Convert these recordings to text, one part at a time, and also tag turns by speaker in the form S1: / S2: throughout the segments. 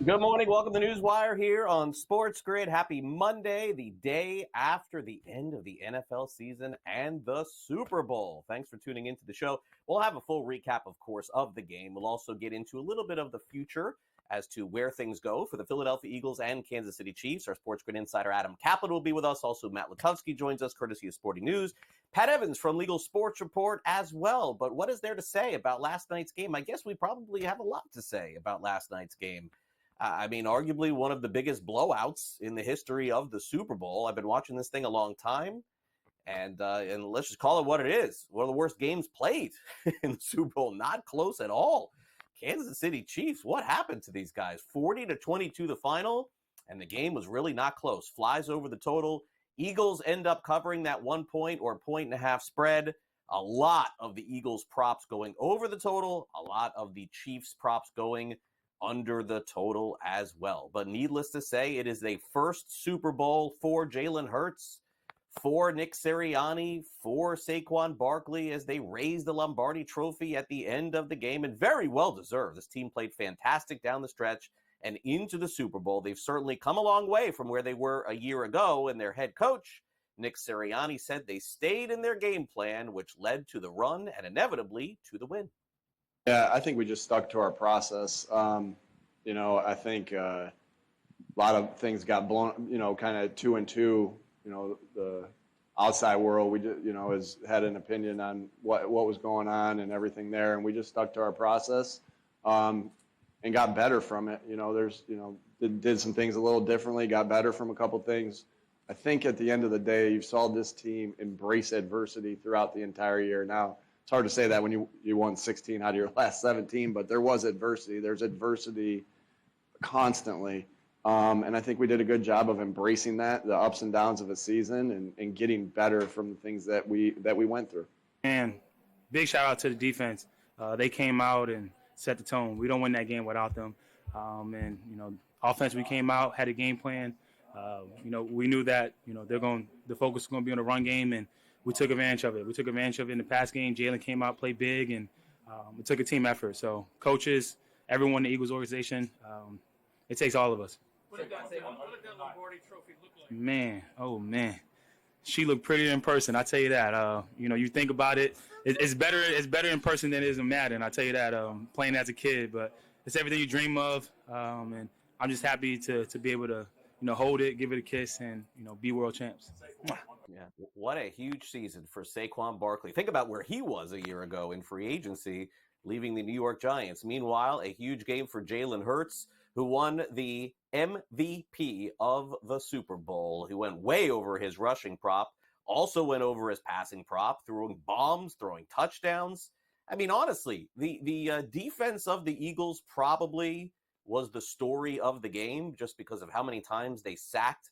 S1: Good morning. Welcome to NewsWire here on SportsGrid. Happy Monday, the day after the end of the NFL season and the Super Bowl. Thanks for tuning into the show. We'll have a full recap, of course, of the game. We'll also get into a little bit of the future as to where things go for the Philadelphia Eagles and Kansas City Chiefs. Our SportsGrid insider Adam Kaplan will be with us. Also, Matt Lutovsky joins us, courtesy of Sporting News. Pat Evans from Legal Sports Report as well. But what is there to say about last night's game? I guess we probably have a lot to say about last night's game. Arguably one of the biggest blowouts in the history of the Super Bowl. I've been watching this thing a long time, and let's just call it what it is. One of the worst games played in the Super Bowl. Not close at all. Kansas City Chiefs, what happened to these guys? 40-22 the final, and the game was really not close. Flies over the total. Eagles end up covering that 1 point or point and a half spread. A lot of the Eagles props going over the total. A lot of the Chiefs props going under the total as well. But needless to say, it is a first Super Bowl for Jalen Hurts, for Nick Sirianni, for Saquon Barkley as they raise the Lombardi Trophy at the end of the game, and very well deserved. This team played fantastic down the stretch and into the Super Bowl. They've certainly come a long way from where they were a year ago, and their head coach, Nick Sirianni, said they stayed in their game plan, which led to the run and inevitably to the win.
S2: Yeah, I think we just stuck to our process. I think a lot of things got blown, kind of 2 and 2. The outside world, we just, has had an opinion on what was going on and everything there, and we just stuck to our process and got better from it. Did some things a little differently, got better from a couple things. I think at the end of the day, you saw this team embrace adversity throughout the entire year. Now, it's hard to say that when you won 16 out of your last 17, but there was adversity. There's adversity constantly. And I think we did a good job of embracing that, the ups and downs of a season, and getting better from the things that we went through.
S3: And big shout out to the defense. They came out and set the tone. We don't win that game without them. Offense, we came out, had a game plan. We knew that, the focus was going to be on the run game, and we took advantage of it. We took advantage of it in the pass game. Jalen came out, played big, and it took a team effort. So coaches, everyone in the Eagles organization, it takes all of us.
S4: What did that Lombardi Trophy look like?
S3: Man. She looked prettier in person, I tell you that. You think about it, it's better in person than it is in Madden, I tell you that, playing as a kid. But it's everything you dream of, and I'm just happy to be able to hold it, give it a kiss, and, be world champs.
S1: Yeah, what a huge season for Saquon Barkley. Think about where he was a year ago in free agency, leaving the New York Giants. Meanwhile, a huge game for Jalen Hurts, who won the MVP of the Super Bowl. He went way over his rushing prop, also went over his passing prop, throwing bombs, throwing touchdowns. Honestly, the defense of the Eagles probably was the story of the game just because of how many times they sacked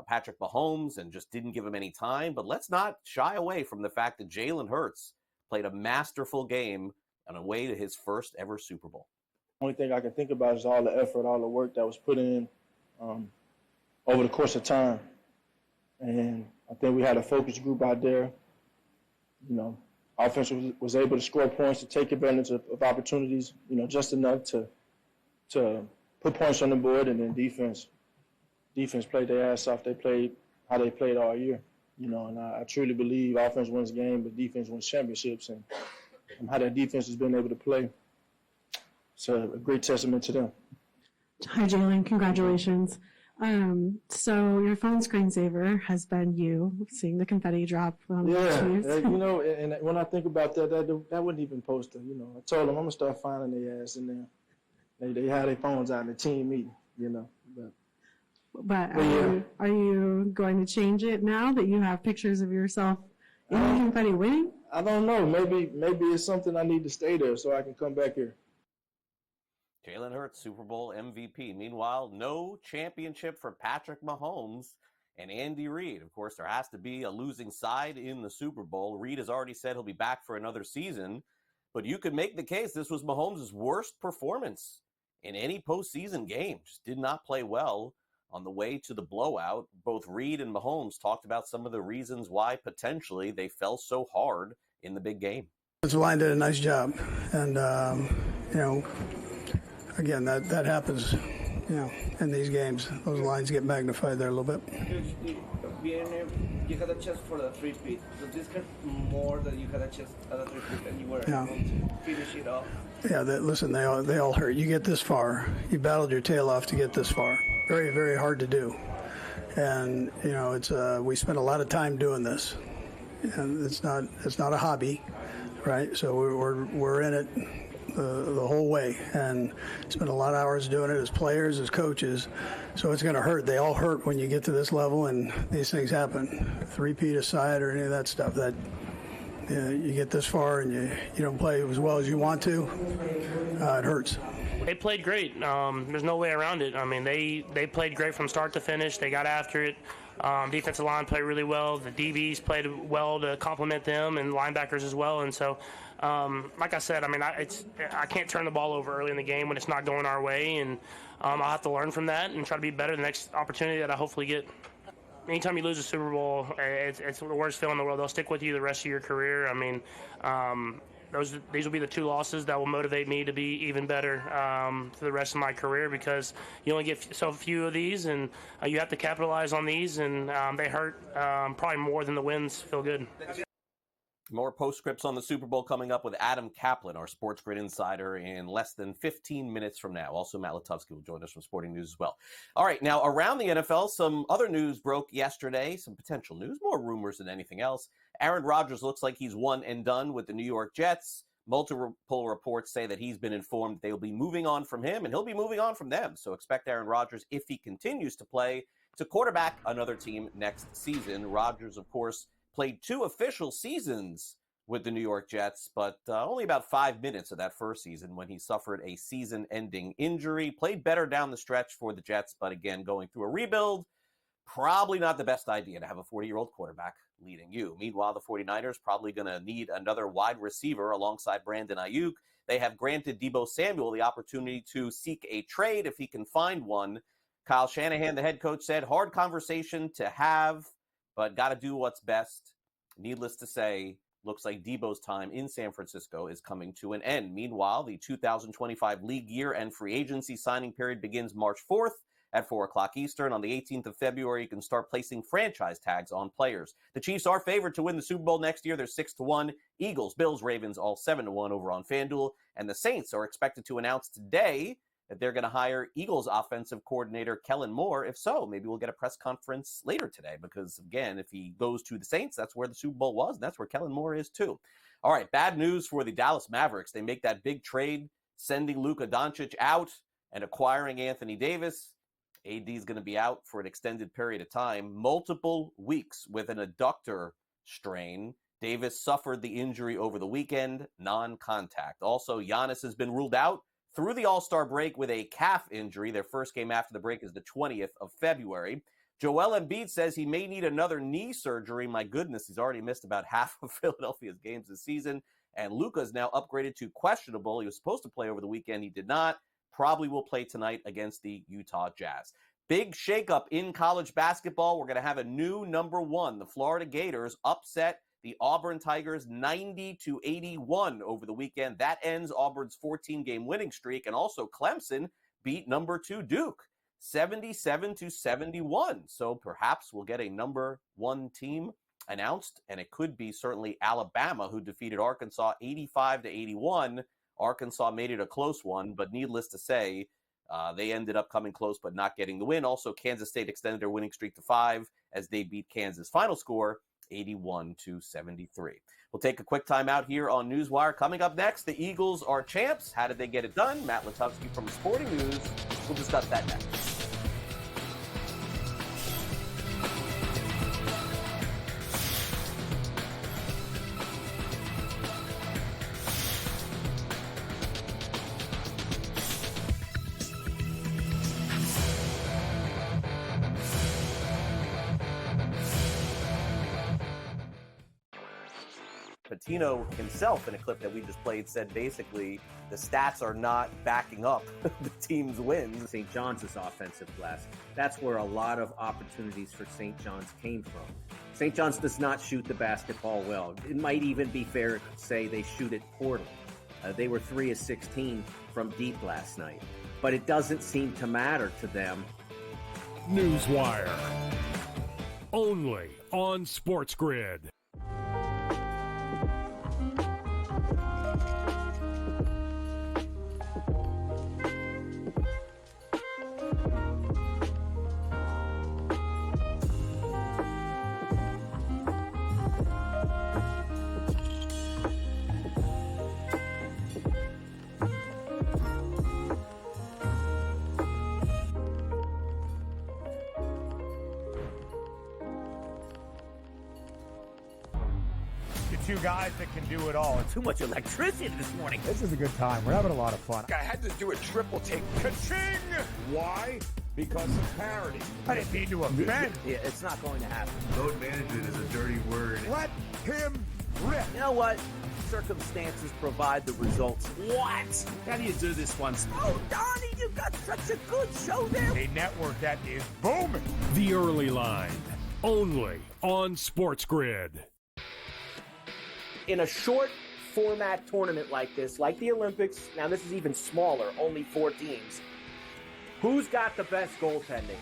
S1: Patrick Mahomes and just didn't give him any time. But let's not shy away from the fact that Jalen Hurts played a masterful game on the way to his first ever Super Bowl.
S5: Only thing I can think about is all the effort, all the work that was put in over the course of time. And I think we had a focus group out there. Offense was able to score points, to take advantage of opportunities, just enough to put points on the board, and then defense played their ass off. They played how they played all year, and I truly believe offense wins games, but defense wins championships, and how that defense has been able to play. It's a great testament to them.
S6: Hi, Jalen. Congratulations. So your phone screensaver has been you seeing the confetti drop on the Chiefs.
S5: And when I think about that wasn't even supposed to, I told them I'm going to start finding their ass in there. They had their phones out in the team meeting,
S6: But are you going to change it now that you have pictures of yourself in the confetti winning?
S5: I don't know. Maybe it's something I need to stay there so I can come back here.
S1: Jalen Hurts, Super Bowl MVP. Meanwhile, no championship for Patrick Mahomes and Andy Reid. Of course, there has to be a losing side in the Super Bowl. Reid has already said he'll be back for another season. But you could make the case this was Mahomes' worst performance in any postseason game. Just did not play well on the way to the blowout. Both Reid and Mahomes talked about some of the reasons why potentially they fell so hard in the big game.
S7: The line did a nice job. And, again, that happens in these games. Those lines get magnified there a little bit.
S8: You had a chance for the three-peat. Does this hurt more that you had a chance at a three-peat and you were able to finish it off?
S7: Yeah, listen, they all hurt. You get this far. You battled your tail off to get this far. Very, very hard to do. And it's we spent a lot of time doing this, and it's not a hobby, right? So we're in it the whole way, and spent a lot of hours doing it as players, as coaches. So it's going to hurt. They all hurt when you get to this level, and these things happen. Three-peat aside, or any of that stuff, that you get this far and you don't play as well as you want to, it hurts.
S9: They played great. There's no way around it. I mean, they played great from start to finish. They got after it. Defensive line played really well. The DBs played well to complement them, and linebackers as well. And so, like I said, I mean, I can't turn the ball over early in the game when it's not going our way, and I'll have to learn from that and try to be better the next opportunity that I hopefully get. Anytime you lose a Super Bowl, it's the worst feeling in the world. They'll stick with you the rest of your career. I mean, these will be the 2 losses that will motivate me to be even better for the rest of my career, because you only get so few of these, and you have to capitalize on these, and they hurt probably more than the wins feel good.
S1: More postscripts on the Super Bowl coming up with Adam Kaplan, our SportsGrid insider, in less than 15 minutes from now. Also, Matt Lutovsky will join us from Sporting News as well. All right, now around the NFL, some other news broke yesterday, some potential news, more rumors than anything else. Aaron Rodgers looks like he's one and done with the New York Jets. Multiple reports say that he's been informed they will be moving on from him, and he'll be moving on from them. So expect Aaron Rodgers, if he continues to play, to quarterback another team next season. Rodgers, of course, played 2 official seasons with the New York Jets, but only about 5 minutes of that first season when he suffered a season-ending injury. Played better down the stretch for the Jets, but again, going through a rebuild, probably not the best idea to have a 40-year-old quarterback leading you. Meanwhile, the 49ers probably going to need another wide receiver alongside Brandon Ayuk. They have granted Deebo Samuel the opportunity to seek a trade if he can find one. Kyle Shanahan, the head coach, said, hard conversation to have, but got to do what's best. Needless to say, looks like Deebo's time in San Francisco is coming to an end. Meanwhile, the 2025 league year and free agency signing period begins March 4th at 4 o'clock Eastern. On the 18th of February, you can start placing franchise tags on players. The Chiefs are favored to win the Super Bowl next year. They're 6-1. Eagles, Bills, Ravens, all 7-1 over on FanDuel. And the Saints are expected to announce today that they're going to hire Eagles offensive coordinator Kellen Moore. If so, maybe we'll get a press conference later today, because, again, if he goes to the Saints, that's where the Super Bowl was, and that's where Kellen Moore is too. All right, bad news for the Dallas Mavericks. They make that big trade, sending Luka Doncic out and acquiring Anthony Davis. AD is going to be out for an extended period of time, multiple weeks with an adductor strain. Davis suffered the injury over the weekend, non-contact. Also, Giannis has been ruled out through the All-Star break with a calf injury. Their first game after the break is the 20th of February. Joel Embiid says he may need another knee surgery. My goodness, he's already missed about half of Philadelphia's games this season. And Luka is now upgraded to questionable. He was supposed to play over the weekend. He did not. Probably will play tonight against the Utah Jazz. Big shakeup in college basketball. We're going to have a new number 1. The Florida Gators upset the Auburn Tigers 90-81 over the weekend. That ends Auburn's 14-game winning streak. And also Clemson beat number 2 Duke 77-71. So perhaps we'll get a number 1 team announced, and it could be certainly Alabama, who defeated Arkansas 85-81. Arkansas made it a close one, but needless to say, they ended up coming close but not getting the win. Also, Kansas State extended their winning streak to 5 as they beat Kansas. Final score, 81-73. We'll take a quick time out here on NewsWire. Coming up next, the Eagles are champs. How did they get it done? Matt Lutovsky from Sporting News. We'll discuss that next. Patino himself, in a clip that we just played, said basically the stats are not backing up the team's wins.
S10: St. John's offensive glass. That's where a lot of opportunities for St. John's came from. St. John's does not shoot the basketball well. It might even be fair to say they shoot it poorly. They were 3 of 16 from deep last night. but it doesn't seem to matter to them.
S11: NewsWire. Only on SportsGrid.
S12: Two guys that can do it all.
S13: Too much electricity this morning.
S12: This is a good time. We're having a lot of fun. I had to do a triple take. Ka-ching! Why? Because of parity. I didn't mean to offend.
S13: Yeah, it's not going to happen.
S14: Load management is a dirty word.
S12: Let him rip.
S13: You know what? Circumstances provide the results.
S15: What? How do you do this once?
S13: Oh, Donnie, you got such a good show there.
S12: A network that is booming.
S11: The Early Line. Only on SportsGrid.
S16: In a short format tournament like this, like the Olympics, now this is even smaller, only 4 teams. Who's got the best goaltending?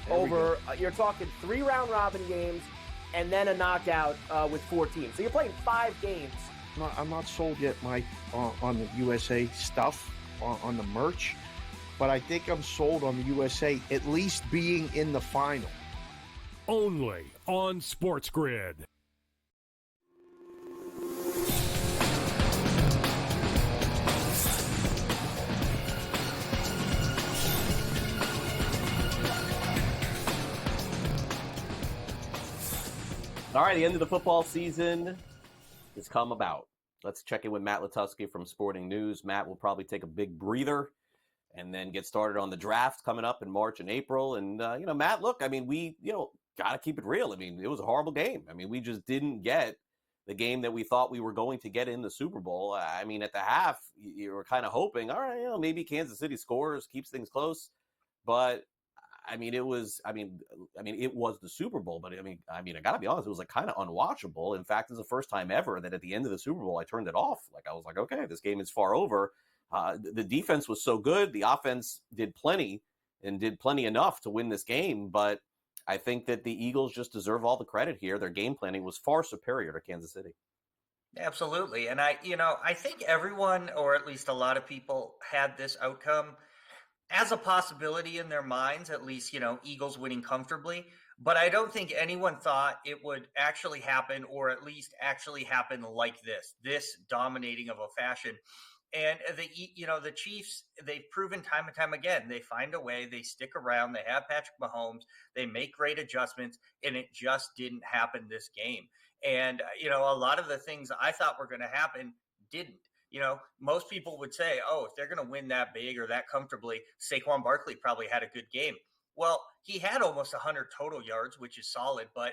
S16: You're talking 3 round robin games and then a knockout with 4 teams. So you're playing 5 games.
S17: I'm not sold yet, Mike, on the USA stuff, on the merch, but I think I'm sold on the USA at least being in the final.
S11: Only on SportsGrid.
S1: All right, the end of the football season has come about. Let's check in with Matt Latusky from Sporting News. Matt will probably take a big breather and then get started on the draft coming up in March and April. And, Matt, look, I mean, we, got to keep it real. I mean, it was a horrible game. I mean, we just didn't get the game that we thought we were going to get in the Super Bowl. I mean, at the half, you were kind of hoping, all right, maybe Kansas City scores, keeps things close. But it was the Super Bowl, but I got to be honest, it was like kind of unwatchable. In fact, it's the first time ever that at the end of the Super Bowl, I turned it off. Like, I was like, okay, this game is far over. The defense was so good. The offense did plenty enough to win this game. But I think that the Eagles just deserve all the credit here. Their game planning was far superior to Kansas City.
S18: Absolutely. And I think everyone, or at least a lot of people, had this outcome as a possibility in their minds, at least, Eagles winning comfortably. But I don't think anyone thought it would actually happen, or at least actually happen like this dominating of a fashion. And the Chiefs, they've proven time and time again, they find a way, they stick around, they have Patrick Mahomes, they make great adjustments, and it just didn't happen this game. And, a lot of the things I thought were going to happen didn't. Most people would say, oh, if they're going to win that big or that comfortably, Saquon Barkley probably had a good game. Well, he had almost 100 total yards, which is solid, but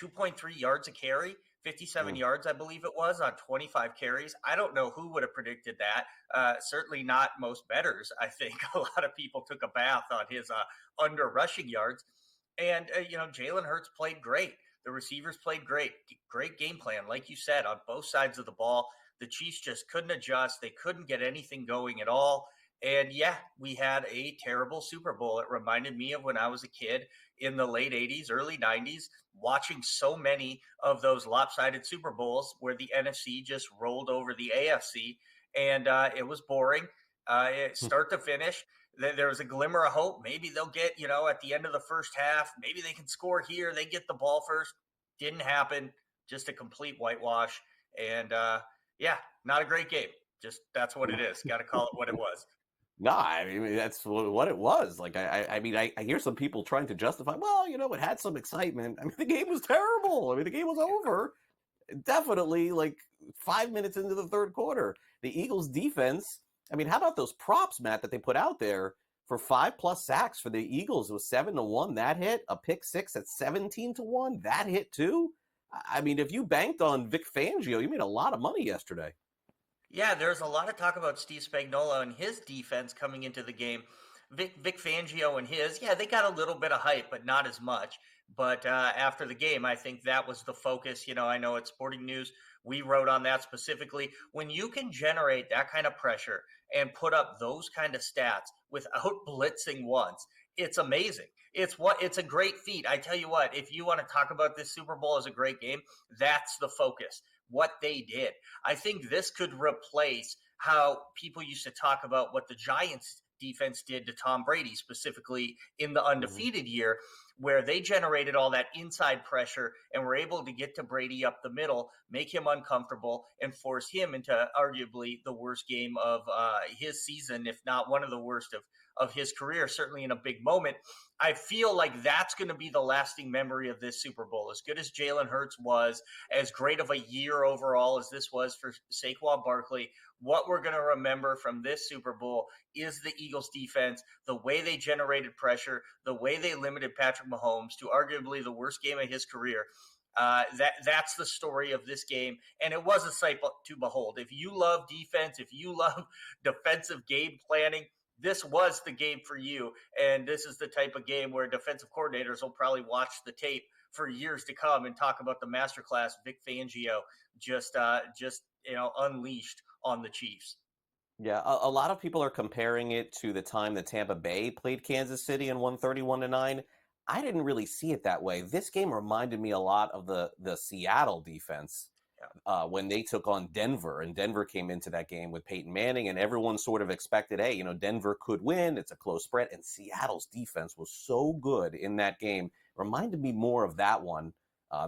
S18: 2.3 yards a carry, 57 yards, I believe it was, on 25 carries. I don't know who would have predicted that. Certainly not most bettors. I think a lot of people took a bath on his under rushing yards. And, Jalen Hurts played great. The receivers played great. Great game plan, like you said, on both sides of the ball. The Chiefs just couldn't adjust. They couldn't get anything going at all. And yeah, we had a terrible Super Bowl. It reminded me of when I was a kid in the late 80s, early 90s, watching so many of those lopsided Super Bowls where the NFC just rolled over the AFC. And it was boring. Start to finish, there was a glimmer of hope. Maybe they'll get, at the end of the first half, maybe they can score here. They get the ball first. Didn't happen. Just a complete whitewash. And, not a great game. Just that's what it is. Got to call it what it was.
S1: No, that's what it was. Like, I hear some people trying to justify, well, it had some excitement. The game was terrible. The game was over. Definitely, 5 minutes into the third quarter. The Eagles defense, how about those props, Matt, that they put out there for 5+ sacks for the Eagles? It was 7-1. That hit. A pick six at 17-1. That hit too. If you banked on Vic Fangio, you made a lot of money yesterday.
S18: Yeah, there's a lot of talk about Steve Spagnuolo and his defense coming into the game. Vic Fangio and his, they got a little bit of hype, but not as much. But after the game, I think that was the focus. I know at Sporting News, we wrote on that specifically. When you can generate that kind of pressure and put up those kind of stats without blitzing once. It's amazing. It's a great feat. I tell you what, if you want to talk about this Super Bowl as a great game, that's the focus. What they did. I think this could replace how people used to talk about what the Giants defense did to Tom Brady, specifically in the undefeated year, where they generated all that inside pressure and were able to get to Brady up the middle, make him uncomfortable, and force him into arguably the worst game of his season, if not one of the worst of his career, certainly in a big moment. I feel like that's going to be the lasting memory of this Super Bowl. As good as Jalen Hurts was, as great of a year overall as this was for Saquon Barkley, what we're going to remember from this Super Bowl is the Eagles defense, the way they generated pressure, the way they limited Patrick Mahomes to arguably the worst game of his career. That's the story of this game, and it was a sight to behold. If you love defense, if you love defensive game planning, this was the game for you, and this is the type of game where defensive coordinators will probably watch the tape for years to come and talk about the masterclass Vic Fangio just unleashed on the Chiefs.
S1: Yeah, a lot of people are comparing it to the time that Tampa Bay played Kansas City and won 31-9. I didn't really see it that way. This game reminded me a lot of the Seattle defense when they took on Denver, and Denver came into that game with Peyton Manning, and everyone sort of expected, hey, Denver could win. It's a close spread, and Seattle's defense was so good in that game. Reminded me more of that one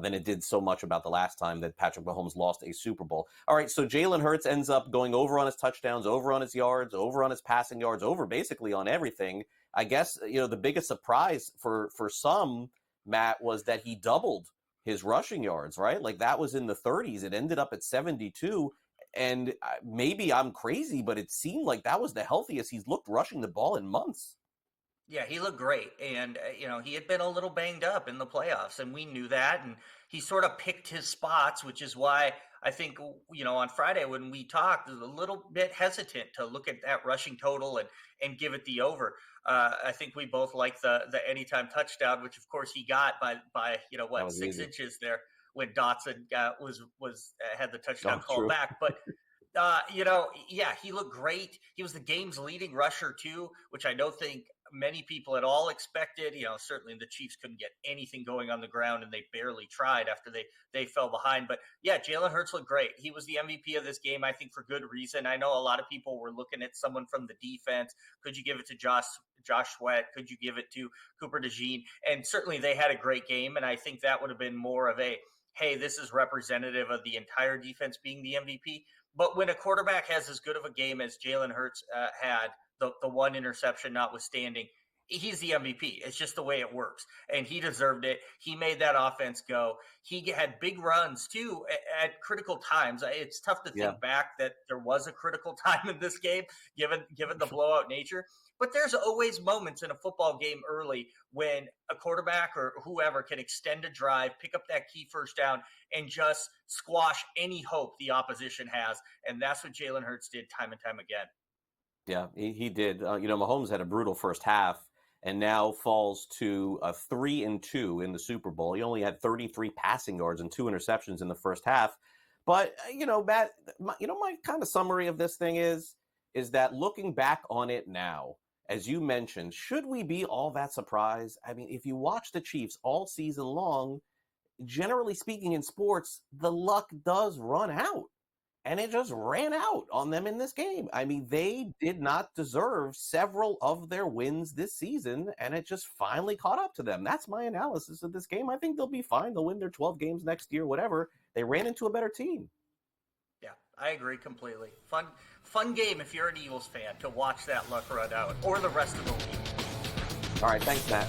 S1: than it did so much about the last time that Patrick Mahomes lost a Super Bowl. All right, so Jalen Hurts ends up going over on his touchdowns, over on his yards, over on his passing yards, over basically on everything. I guess, the biggest surprise for some, Matt, was that he doubled his rushing yards, right? Like, that was in the 30s. It ended up at 72. And maybe I'm crazy, but it seemed like that was the healthiest he's looked rushing the ball in months.
S18: Yeah, he looked great. And, he had been a little banged up in the playoffs, and we knew that. And he sort of picked his spots, which is why I think, on Friday when we talked, a little bit hesitant to look at that rushing total and give it the over. I think we both like the anytime touchdown, which of course he got by 6
S1: easy.
S18: inches there when Dotson had the touchdown call
S1: true.
S18: back. But he looked great. He was the game's leading rusher too, which I don't think many people at all expected. Certainly the Chiefs couldn't get anything going on the ground, and they barely tried after they fell behind. But yeah, Jalen Hurts looked great. He was the MVP of this game, I think, for good reason. I know a lot of people were looking at someone from the defense. Could you give it to Josh Sweat? Could you give it to Cooper DeJean? And certainly they had a great game, and I think that would have been more of a, hey, this is representative of the entire defense being the MVP. But when a quarterback has as good of a game as Jalen Hurts had, the one interception notwithstanding, he's the MVP. It's just the way it works. And he deserved it. He made that offense go. He had big runs, too, at critical times. It's tough to think back that there was a critical time in this game, given the blowout nature. But there's always moments in a football game early when a quarterback or whoever can extend a drive, pick up that key first down, and just squash any hope the opposition has. And that's what Jalen Hurts did time and time again.
S1: Yeah, he did. Mahomes had a brutal first half and now falls to 3-2 in the Super Bowl. He only had 33 passing yards and 2 interceptions in the first half. But, Matt, my kind of summary of this thing is that looking back on it now, as you mentioned, should we be all that surprised? I mean, if you watch the Chiefs all season long, generally speaking in sports, the luck does run out. And it just ran out on them in this game. I mean, they did not deserve several of their wins this season, and it just finally caught up to them. That's my analysis of this game. I think they'll be fine. They'll win their 12 games next year, whatever. They ran into a better team.
S18: Yeah, I agree completely. Fun game if you're an Eagles fan to watch that luck run out, or the rest of the league.
S1: All right, thanks, Matt.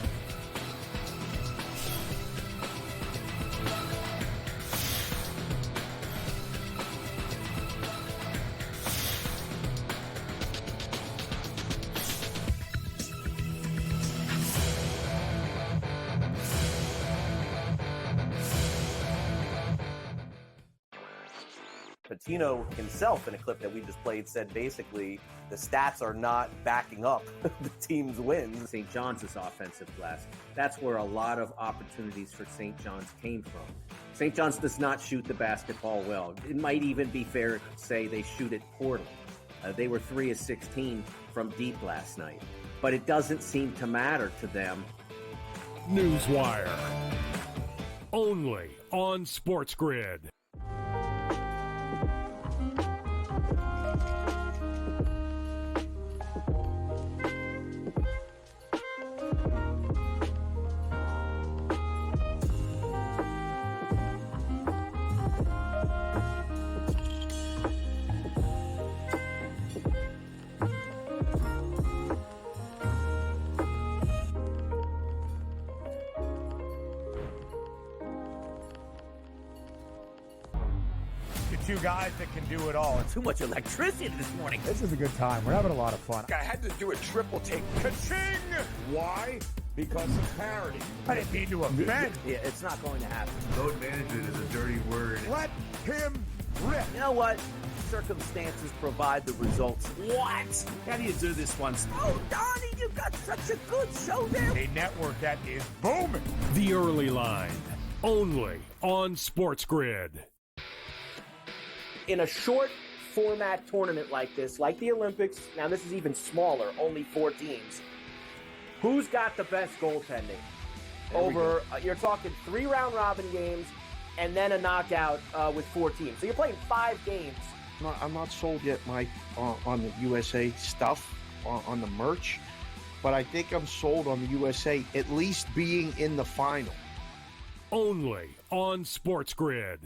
S1: Patino himself, in a clip that we just played, said basically the stats are not backing up the team's wins.
S10: St. John's offensive glass. That's where a lot of opportunities for St. John's came from. St. John's does not shoot the basketball well. It might even be fair to say they shoot it poorly. They were 3 of 16 from deep last night. but it doesn't seem to matter to them.
S11: NewsWire. Only on SportsGrid.
S12: Two guys that can do it all.
S13: Too much electricity this morning.
S12: This is a good time. We're having a lot of fun. I had to do a triple take. Ka-ching! Why? Because of parity. I didn't mean to offend.
S13: Yeah, it's not going to happen.
S14: Load management is a dirty word.
S12: Let him rip.
S13: You know what? Circumstances provide the results.
S15: What? How do you do this one?
S13: Oh, Donnie, you got such a good show there.
S12: A network that is booming.
S11: The Early Line. Only on SportsGrid.
S16: In a short format tournament like this, like the Olympics, now this is even smaller, only 4 teams. Who's got the best goaltending? Over, you're talking 3 round robin games and then a knockout with 4 teams. So you're playing 5 games.
S17: I'm not sold yet, Mike, on the USA stuff, on the merch, but I think I'm sold on the USA at least being in the final.
S11: Only on SportsGrid.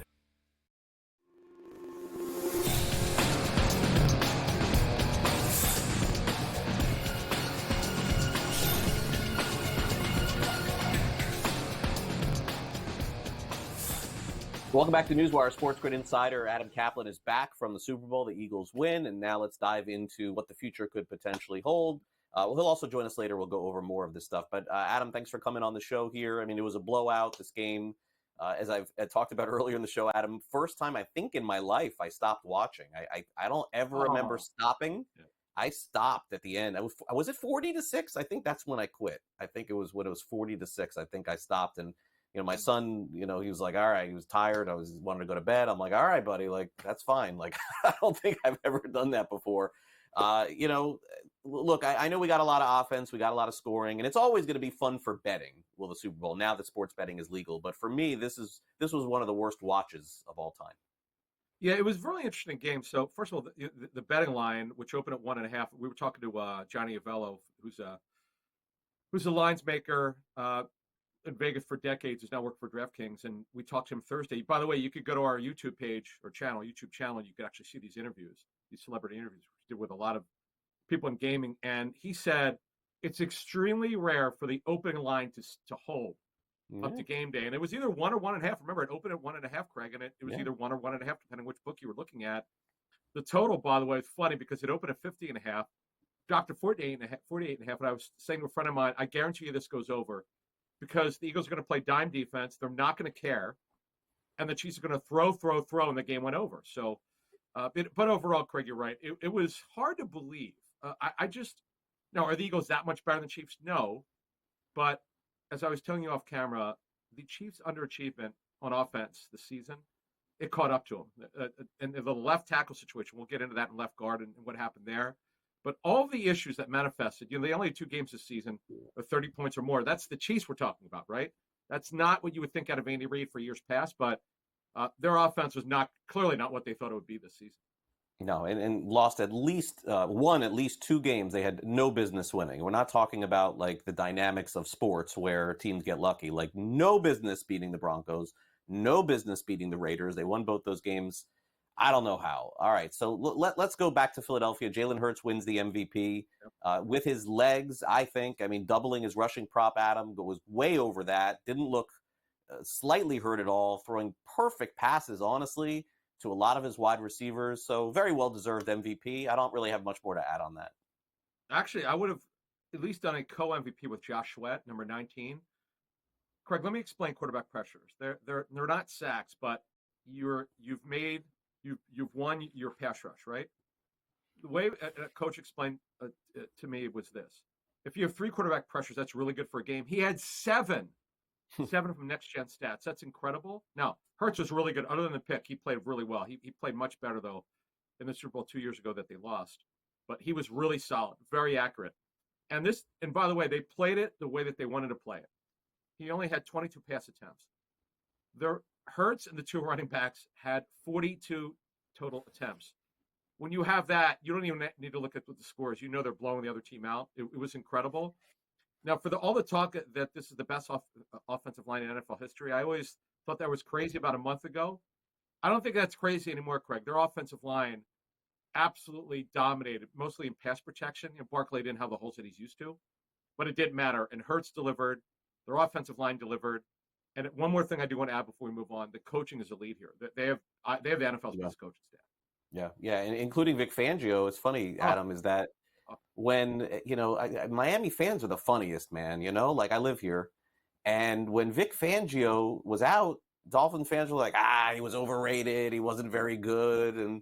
S1: Welcome back to NewsWire. SportsGrid insider Adam Kaplan is back from the Super Bowl. The Eagles win, and now let's dive into what the future could potentially hold. He'll also join us later. We'll go over more of this stuff. But Adam, thanks for coming on the show here. I mean, it was a blowout, this game. As I've talked about earlier in the show, Adam, first time I think in my life I stopped watching. I don't ever remember stopping. Yeah. I stopped at the end. Was it 40-6? I think that's when I quit. I think it was when it was 40-6. I think I stopped, and my son, he was like, all right, he was tired. Wanted to go to bed. I'm like, all right, buddy, like, that's fine. Like, I don't think I've ever done that before. Look, I know we got a lot of offense. We got a lot of scoring, and it's always going to be fun for betting. Well, the Super Bowl, now that sports betting is legal. But for me, this was one of the worst watches of all time.
S4: Yeah, it was a really interesting game. So first of all, the betting line, which opened at 1.5, we were talking to Johnny Avello, who's a lines maker, in Vegas for decades, has now worked for DraftKings, and we talked to him Thursday. By the way, you could go to our YouTube page or YouTube channel, and you could actually see these interviews, these celebrity interviews we did with a lot of people in gaming. And he said it's extremely rare for the opening line to hold up to game day. And it was either 1 or 1.5. Remember, it opened at 1.5, Craig, and it was either 1 or 1.5, depending which book you were looking at. The total, by the way, is funny because it opened at 50.5, dropped to 48.5. And I was saying to a friend of mine, I guarantee you this goes over, because the Eagles are going to play dime defense. They're not going to care. And the Chiefs are going to throw, and the game went over. So, but overall, Craig, you're right. It was hard to believe. Now, are the Eagles that much better than the Chiefs? No. But as I was telling you off camera, the Chiefs' underachievement on offense this season, it caught up to them. And the left tackle situation, we'll get into that in left guard and what happened there. But all the issues that manifested, they only had 2 games this season of 30 points or more. That's the Chiefs we're talking about, right? That's not what you would think out of Andy Reid for years past, but their offense was clearly not what they thought it would be this season.
S1: No, and lost at least 2 games they had no business winning. We're not talking about like the dynamics of sports where teams get lucky. Like, no business beating the Broncos, no business beating the Raiders. They won both those games. I don't know how. All right, so let's go back to Philadelphia. Jalen Hurts wins the MVP with his legs, I think. I mean, doubling his rushing prop, Adam, but was way over that. Didn't look slightly hurt at all, throwing perfect passes, honestly, to a lot of his wide receivers. So very well-deserved MVP. I don't really have much more to add on that.
S4: Actually, I would have at least done a co-MVP with Josh Sweat, number 19. Craig, let me explain quarterback pressures. They're not sacks, but you've won your pass rush, right? The way a coach explained to me was this: if you have 3 quarterback pressures, that's really good for a game. He had 7 from Next Gen Stats. That's incredible. Now, Hurts was really good. Other than the pick, he played really well. He played much better, though, in the Super Bowl 2 years ago that they lost. But he was really solid, very accurate. And by the way, they played it the way that they wanted to play it. He only had 22 pass attempts. Hurts and the two running backs had 42 total attempts. When you have that, you don't even need to look at what the score is. You know they're blowing the other team out. It was incredible. Now, for all the talk that this is the best offensive line in NFL history, I always thought that was crazy about a month ago. I don't think that's crazy anymore, Craig. Their offensive line absolutely dominated, mostly in pass protection. Barkley didn't have the holes that he's used to, but it didn't matter. And Hurts delivered. Their offensive line delivered. And one more thing I do want to add before we move on: the coaching is elite here. They have the NFL's best coaching staff.
S1: Yeah, and including Vic Fangio. It's funny, Adam, is that when Miami fans are the funniest, man. Like I live here, and when Vic Fangio was out, Dolphin fans were like, he was overrated. He wasn't very good, and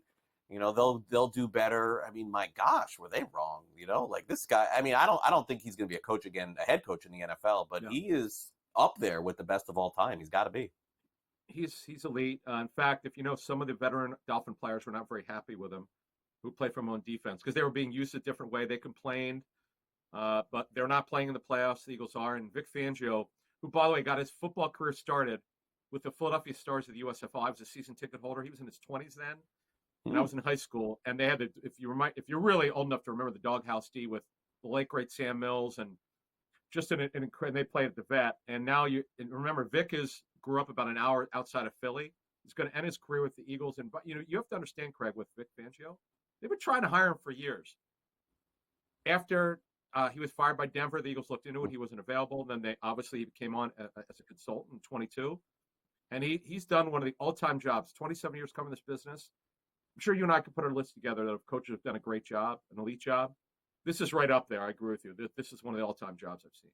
S1: they'll do better. I mean, my gosh, were they wrong? Like this guy. I mean, I don't think he's going to be a coach again, a head coach in the NFL, but he is up there with the best of all time. He's got to be.
S4: He's elite. In fact, if some of the veteran Dolphin players were not very happy with him, who played from on defense, because they were being used a different way. They complained, but they're not playing in the playoffs. The Eagles are. And Vic Fangio, who, by the way, got his football career started with the Philadelphia Stars of the USFL. I was a season ticket holder. He was in his 20s then, and I was in high school. And they had if you're really old enough to remember the Doghouse D with the late great Sam Mills and and they played at the Vet. And now remember, Vic grew up about an hour outside of Philly. He's going to end his career with the Eagles. And you have to understand, Craig, with Vic Fangio, they've been trying to hire him for years. After he was fired by Denver, the Eagles looked into it. He wasn't available. Then he came on as a consultant in 22. And he's done one of the all-time jobs, 27 years covering this business. I'm sure you and I could put our list together that coaches have done a great job, an elite job. This is right up there. I agree with you. This is one of the all-time jobs I've seen.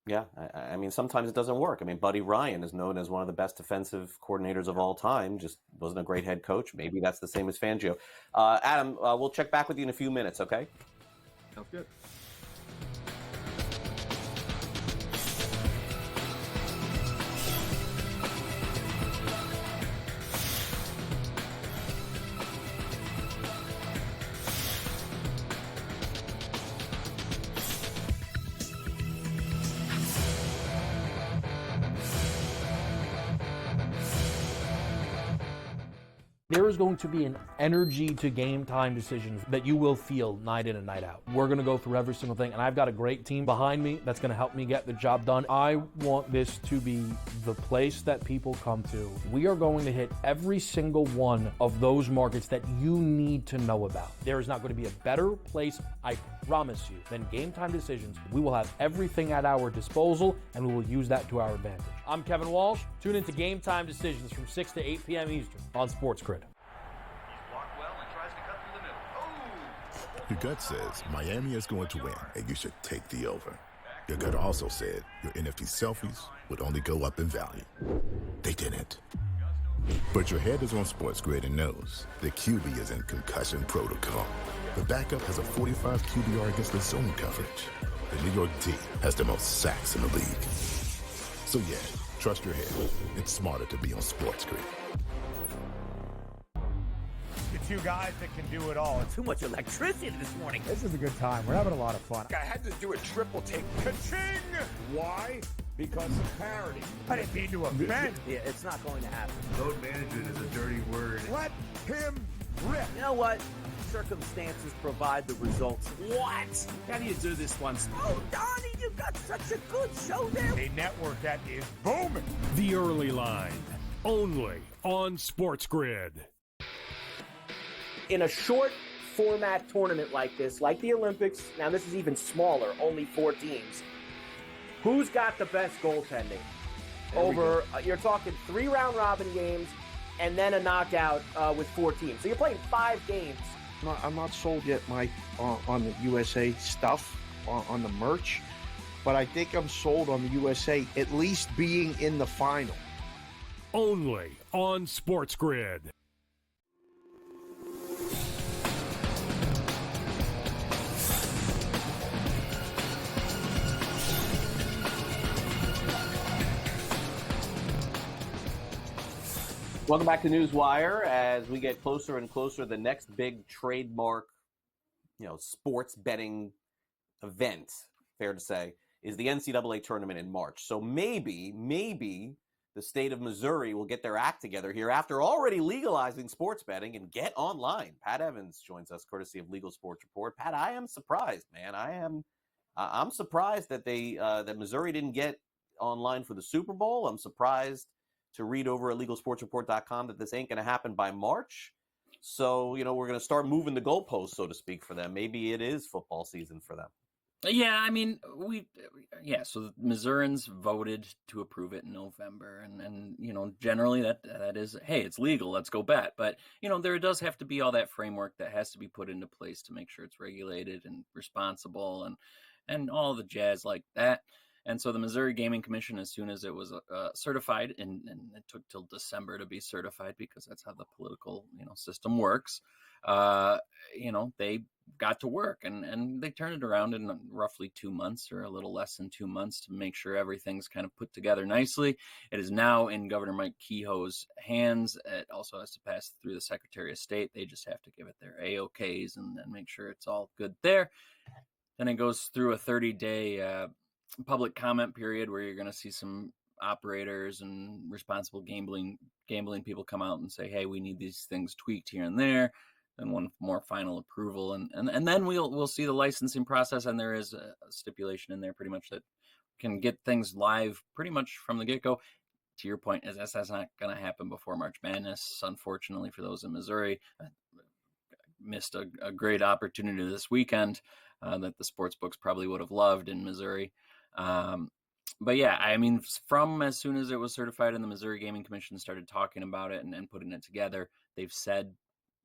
S1: Yeah, I mean, sometimes it doesn't work. I mean, Buddy Ryan is known as one of the best defensive coordinators of all time, just wasn't a great head coach. Maybe that's the same as Fangio. Adam, we'll check back with you in a few minutes, okay?
S4: Sounds good.
S19: There is going to be an energy to game time decisions that you will feel night in and night out. We're going to go through every single thing, and I've got a great team behind me that's going to help me get the job done. I want this to be the place that people come to. We are going to hit every single one of those markets that you need to know about. There is not going to be a better place, I promise you, than Game Time Decisions. We will have everything at our disposal, and we will use that to our advantage. I'm Kevin Walsh. Tune into Game Time Decisions from 6 to 8 p.m. Eastern on SportsGrid.
S20: Your gut says Miami is going to win, and you should take the over. Your gut also said your NFT selfies would only go up in value. They didn't. But your head is on SportsGrid and knows the QB is in concussion protocol. The backup has a 45 QBR against the zone coverage. The New York D has the most sacks in the league. So yeah, trust your head. It's smarter to be on SportsGrid.
S12: Two guys that can do it all.
S10: Too much electricity this morning.
S12: This is a good time. We're having a lot of fun. I had to do a triple take. Ka-ching! Why? Because of parity. I didn't mean to offend.
S10: Yeah, it's not going to happen.
S14: Load management is a dirty word.
S12: Let him rip.
S10: You know what? Circumstances provide the results.
S15: What? How do you do this once?
S10: Oh, Donnie, you got such a good show there.
S12: A network that is booming.
S11: The Early Line, only on SportsGrid.
S16: In a short format tournament like this, like the Olympics, now this is even smaller, only 4 teams. Who's got the best goaltending? You're talking 3 round robin games and then a knockout with 4 teams. So you're playing 5 games.
S17: I'm not sold yet, Mike, on the USA stuff, on the merch, but I think I'm sold on the USA at least being in the final.
S11: Only on SportsGrid.
S1: Welcome back to NewsWire. As we get closer and closer, the next big trademark, sports betting event, fair to say, is the NCAA tournament in March. So maybe the state of Missouri will get their act together here after already legalizing sports betting and get online. Pat Evans joins us, courtesy of Legal Sports Report. Pat, I am surprised, man. I'm surprised that that Missouri didn't get online for the Super Bowl. I'm surprised to read over at LegalSportsReport.com that this ain't going to happen by March. So, we're going to start moving the goalposts, so to speak, for them. Maybe it is football season for them.
S21: Yeah, I mean, so the Missourians voted to approve it in November, and generally that is, hey, it's legal, let's go bet. But, there does have to be all that framework that has to be put into place to make sure it's regulated and responsible and all the jazz like that. And so the Missouri Gaming Commission, as soon as it was certified, and it took till December to be certified because that's how the political system works, they got to work and they turned it around in roughly 2 months or a little less than 2 months to make sure everything's kind of put together nicely. It is now in Governor Mike Kehoe's hands. It also has to pass through the Secretary of State. They just have to give it their AOKs and make sure it's all good there. Then it goes through a 30-day public comment period where you're going to see some operators and responsible gambling people come out and say, hey, we need these things tweaked here and there. Then one more final approval, and then we'll see the licensing process. And there is a stipulation in there pretty much that can get things live pretty much from the get-go. To your point, that's not going to happen before March Madness, unfortunately, for those in Missouri. Missed a great opportunity this weekend that the sports books probably would have loved in Missouri. But yeah, I mean, from as soon as it was certified and the Missouri Gaming Commission started talking about it and putting it together, they've said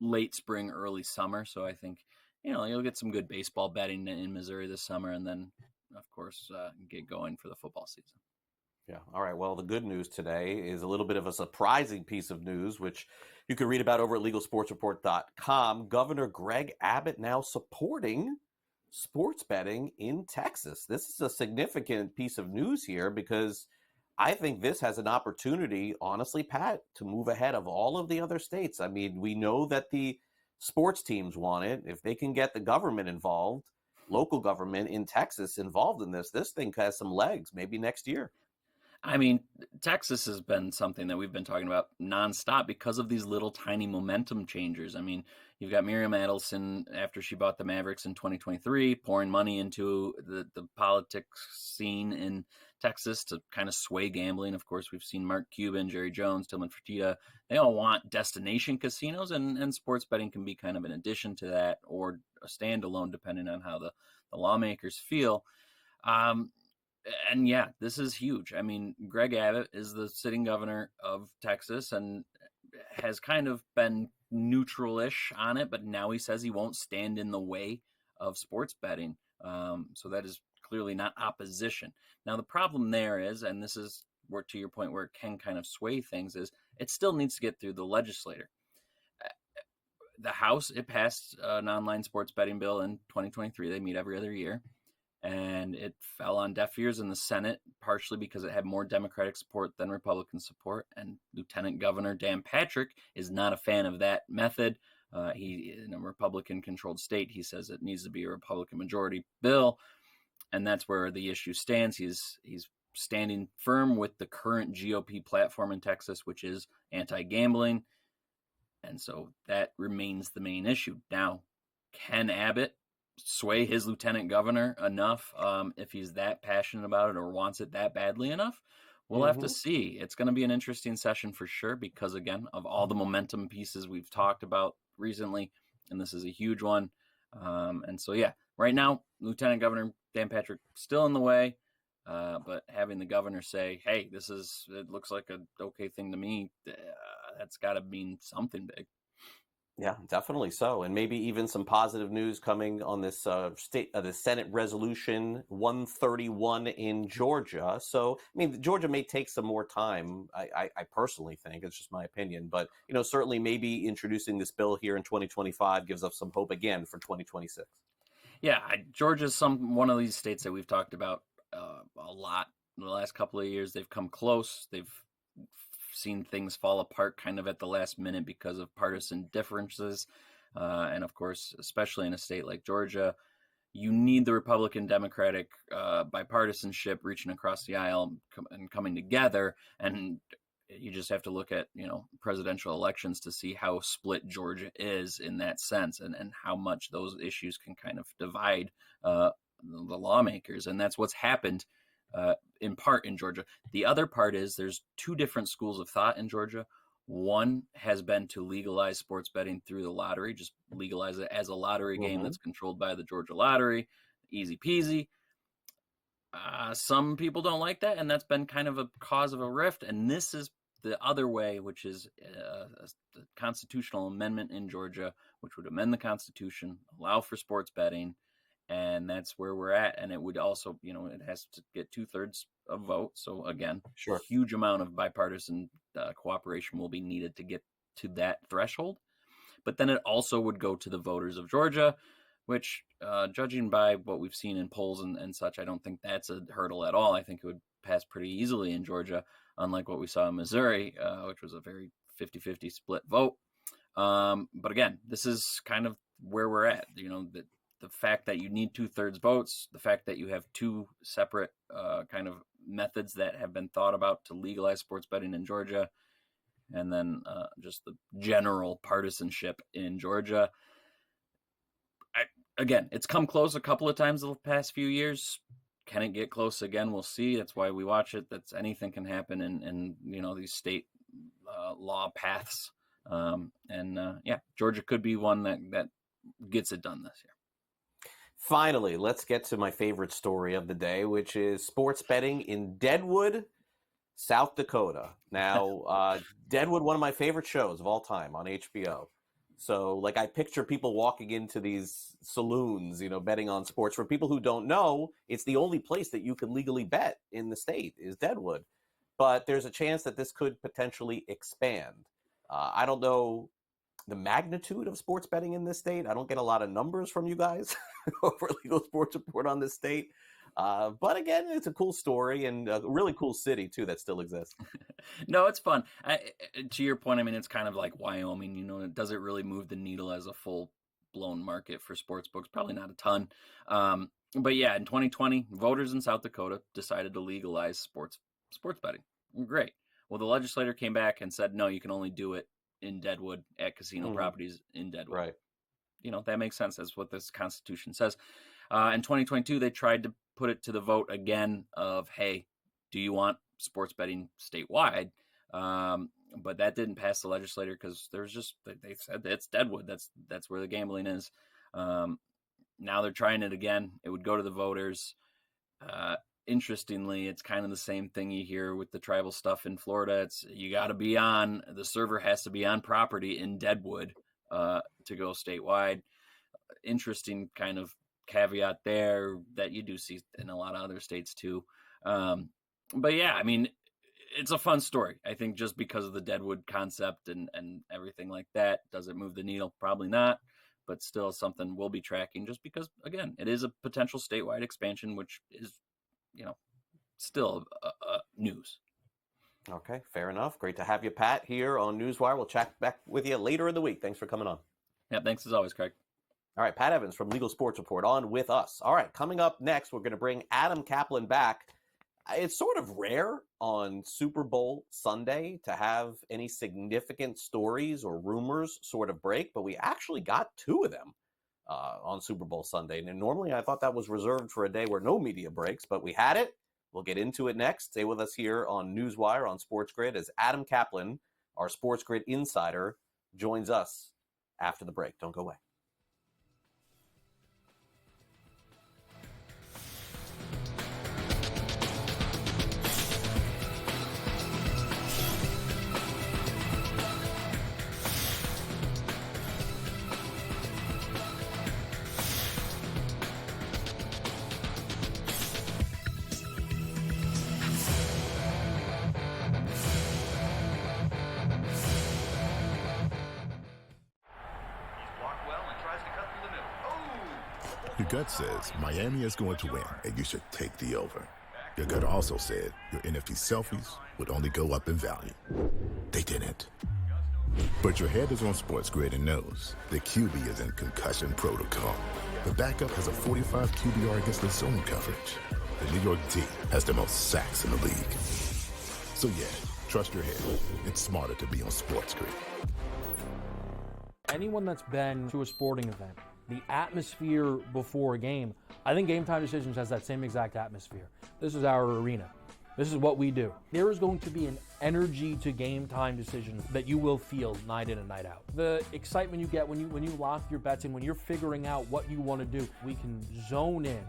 S21: late spring, early summer. So I think, you'll get some good baseball betting in Missouri this summer, and then, of course, get going for the football season.
S1: Yeah. All right. Well, the good news today is a little bit of a surprising piece of news, which you can read about over at LegalSportsReport.com. Governor Greg Abbott now supporting sports betting in Texas. This is a significant piece of news here because I think this has an opportunity, honestly, Pat, to move ahead of all of the other states. I mean, we know that the sports teams want it. If they can get the government involved, local government in Texas involved in this thing has some legs, maybe next year.
S21: I mean, Texas has been something that we've been talking about nonstop because of these little tiny momentum changers. I mean, you've got Miriam Adelson, after she bought the Mavericks in 2023, pouring money into the politics scene in Texas to kind of sway gambling. Of course, we've seen Mark Cuban, Jerry Jones, Tillman Fertitta. They all want destination casinos, and sports betting can be kind of an addition to that or a standalone, depending on how the lawmakers feel. And yeah, this is huge. I mean, Greg Abbott is the sitting governor of Texas and has kind of been neutral-ish on it, but now he says he won't stand in the way of sports betting. So that is clearly not opposition. Now, the problem there is, and this is where, to your point, where it can kind of sway things, is it still needs to get through the legislature. The House, it passed an online sports betting bill in 2023. They meet every other year. And it fell on deaf ears in the Senate, partially because it had more Democratic support than Republican support. And Lieutenant Governor Dan Patrick is not a fan of that method. He, in a Republican-controlled state, he says it needs to be a Republican majority bill. And that's where the issue stands. He's standing firm with the current GOP platform in Texas, which is anti-gambling. And so that remains the main issue. Now, can Abbott sway his lieutenant governor enough if he's that passionate about it or wants it that badly enough? We'll have to see. It's going to be an interesting session for sure because, again, of all the momentum pieces we've talked about recently, and this is a huge one. And so, yeah, right now, Lieutenant Governor Dan Patrick still in the way, but having the governor say, hey, it looks like an okay thing to me, that's got to mean something big.
S1: Yeah, definitely so. And maybe even some positive news coming on this the Senate Resolution 131 in Georgia. So, I mean, Georgia may take some more time. I personally think, it's just my opinion, but, certainly maybe introducing this bill here in 2025 gives us some hope again for 2026.
S21: Yeah, Georgia's one of these states that we've talked about a lot in the last couple of years. They've come close. They've seen things fall apart kind of at the last minute because of partisan differences. And of course, especially in a state like Georgia, you need the Republican-Democratic bipartisanship reaching across the aisle and coming together. And you just have to look at, presidential elections to see how split Georgia is in that sense, and how much those issues can kind of divide the lawmakers. And that's what's happened in part in Georgia. The other part is there's two different schools of thought in Georgia. One has been to legalize sports betting through the lottery, just legalize it as a lottery game that's controlled by the Georgia Lottery. Easy peasy. Some people don't like that, and that's been kind of a cause of a rift. And this is the other way, which is a constitutional amendment in Georgia, which would amend the Constitution, allow for sports betting, and that's where we're at. And it would also, it has to get 2/3 of vote. So again, a huge amount of bipartisan cooperation will be needed to get to that threshold. But then it also would go to the voters of Georgia, which, judging by what we've seen in polls and such, I don't think that's a hurdle at all. I think it would pass pretty easily in Georgia, unlike what we saw in Missouri, which was a very 50-50 split vote. But again, this is kind of where we're at. The fact that you need 2/3 votes, the fact that you have two separate kind of methods that have been thought about to legalize sports betting in Georgia, and then just the general partisanship in Georgia. Again, it's come close a couple of times the past few years. Can it get close again? We'll see. That's why we watch it. That's anything can happen in these state law paths. Georgia could be one that gets it done this year.
S1: Finally, let's get to my favorite story of the day, which is sports betting in Deadwood, South Dakota. Now, Deadwood, one of my favorite shows of all time on HBO. So, I picture people walking into these saloons, betting on sports. For people who don't know, it's the only place that you can legally bet in the state is Deadwood. But there's a chance that this could potentially expand. I don't know the magnitude of sports betting in this state. I don't get a lot of numbers from you guys over Legal Sports Report on this state. But again, it's a cool story and a really cool city, too, that still exists.
S21: No, it's fun. To your point, it's kind of like Wyoming, it doesn't really move the needle as a full-blown market for sports books. Probably not a ton. But yeah, in 2020, voters in South Dakota decided to legalize sports betting. Great. Well, the legislator came back and said, no, you can only do it in Deadwood at casino properties in Deadwood.
S1: Right.
S21: That makes sense. That's what this Constitution says. In 2022, they tried to put it to the vote again of, hey, do you want sports betting statewide? But that didn't pass the legislature because they said it's Deadwood. That's where the gambling is. Now they're trying it again. It would go to the voters. Interestingly, it's kind of the same thing you hear with the tribal stuff in Florida. The server has to be on property in Deadwood to go statewide. Interesting kind of caveat there that you do see in a lot of other states too. But yeah, it's a fun story. I think just because of the Deadwood concept and everything like that, does it move the needle? Probably not, but still something we'll be tracking just because, again, it is a potential statewide expansion, which is, still news.
S1: Okay, fair enough. Great to have you, Pat, here on NewsWire. We'll check back with you later in the week. Thanks for coming on.
S21: Yeah, thanks as always, Craig.
S1: All right, Pat Evans from Legal Sports Report on with us. All right, coming up next, we're going to bring Adam Kaplan back. It's sort of rare on Super Bowl Sunday to have any significant stories or rumors sort of break, but we actually got two of them on Super Bowl Sunday. And normally I thought that was reserved for a day where no media breaks, but we had it. We'll get into it next. Stay with us here on NewsWire on SportsGrid as Adam Kaplan, our SportsGrid insider, joins us after the break. Don't go away.
S20: Your gut says Miami is going to win, and you should take the over. Your gut also said your NFT selfies would only go up in value. They didn't. But your head is on SportsGrid and knows the QB is in concussion protocol. The backup has a 45 QBR against the zone coverage. The New York D has the most sacks in the league. So yeah, trust your head. It's smarter to be on SportsGrid.
S19: Anyone that's been to a sporting event, the atmosphere before a game, I think Game Time Decisions has that same exact atmosphere. This is our arena. This is what we do. There is going to be an energy to Game Time Decisions that you will feel night in and night out. The excitement you get when you lock your bets in, when you're figuring out what you want to do, we can zone in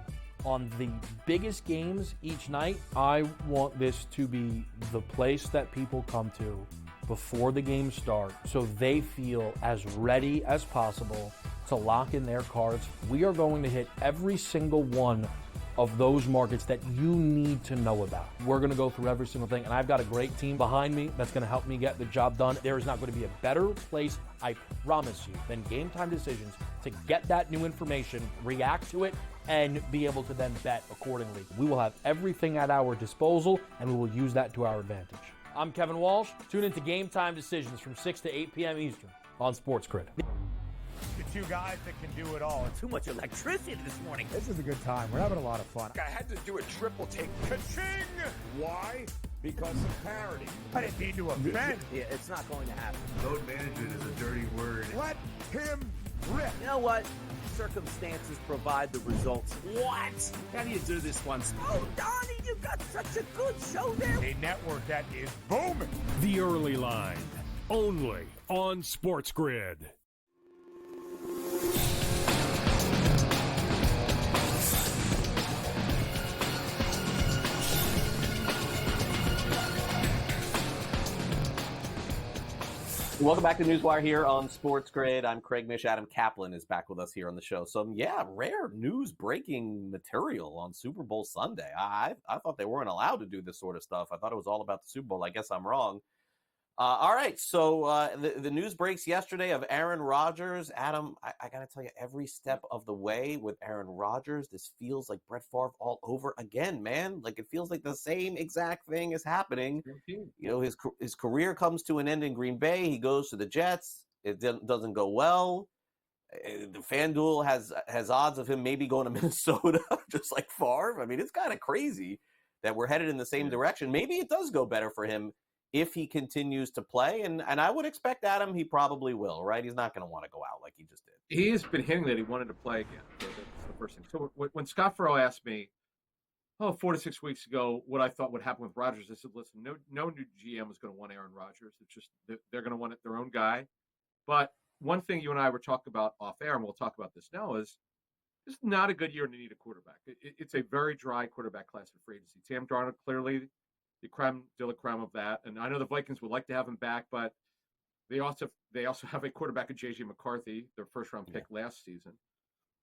S19: on the biggest games each night. I want this to be the place that people come to before the games start so they feel as ready as possible to lock in their cards. We are going to hit every single one of those markets that you need to know about. We're going to go through every single thing, and I've got a great team behind me that's going to help me get the job done. There is not going to be a better place, I promise you, than Game Time Decisions to get that new information, react to it, and be able to then bet accordingly. We will have everything at our disposal, and we will use that to our advantage. I'm Kevin Walsh. Tune into Game Time Decisions from 6 to 8 p.m. Eastern on SportsGrid.
S12: The two guys that can do it all.
S13: Too much electricity this morning.
S12: This is a good time. We're having a lot of fun. I had to do a triple take. Ka-ching! Why? Because of parity. I didn't mean to offend.
S13: Yeah, it's not going to happen.
S14: Load management is a dirty word.
S12: Let him rip.
S13: You know what? Circumstances provide the results.
S15: What? How do you do this one?
S13: Oh, Donnie, you got such a good show there.
S12: A network that is booming.
S11: The Early Line, only on SportsGrid.
S1: Welcome back to NewsWire here on SportsGrid. I'm Craig Mish. Adam Kaplan is back with us here on the show. So, rare news breaking material on Super Bowl Sunday. I thought they weren't allowed to do this sort of stuff. I thought it was all about the Super Bowl. I guess I'm wrong. All right, so the news breaks yesterday of Aaron Rodgers. Adam, I got to tell you, every step of the way with Aaron Rodgers, this feels like Brett Favre all over again, man. Like, it feels like the same exact thing is happening. You know, his career comes to an end in Green Bay. He goes to the Jets. It doesn't go well. The FanDuel has odds of him maybe going to Minnesota, just like Favre. I mean, it's kind of crazy that we're headed in the same direction. Maybe it does go better for him if he continues to play, and I would expect, Adam, he probably will, right? He's not going to want to go out like he just did.
S4: He has been hinting that he wanted to play again. So that's the first thing. So when Scott Farrell asked me, 4 to 6 weeks ago, what I thought would happen with Rodgers, I said, listen, no new GM is going to want Aaron Rodgers. It's just they're going to want their own guy. But one thing you and I were talking about off air, and we'll talk about this now, is this is not a good year to need a quarterback. It's a very dry quarterback class in free agency. Sam Darnold, clearly the creme de la creme of that. And I know the Vikings would like to have him back, but they also have a quarterback in J.J. McCarthy, their first-round pick last season.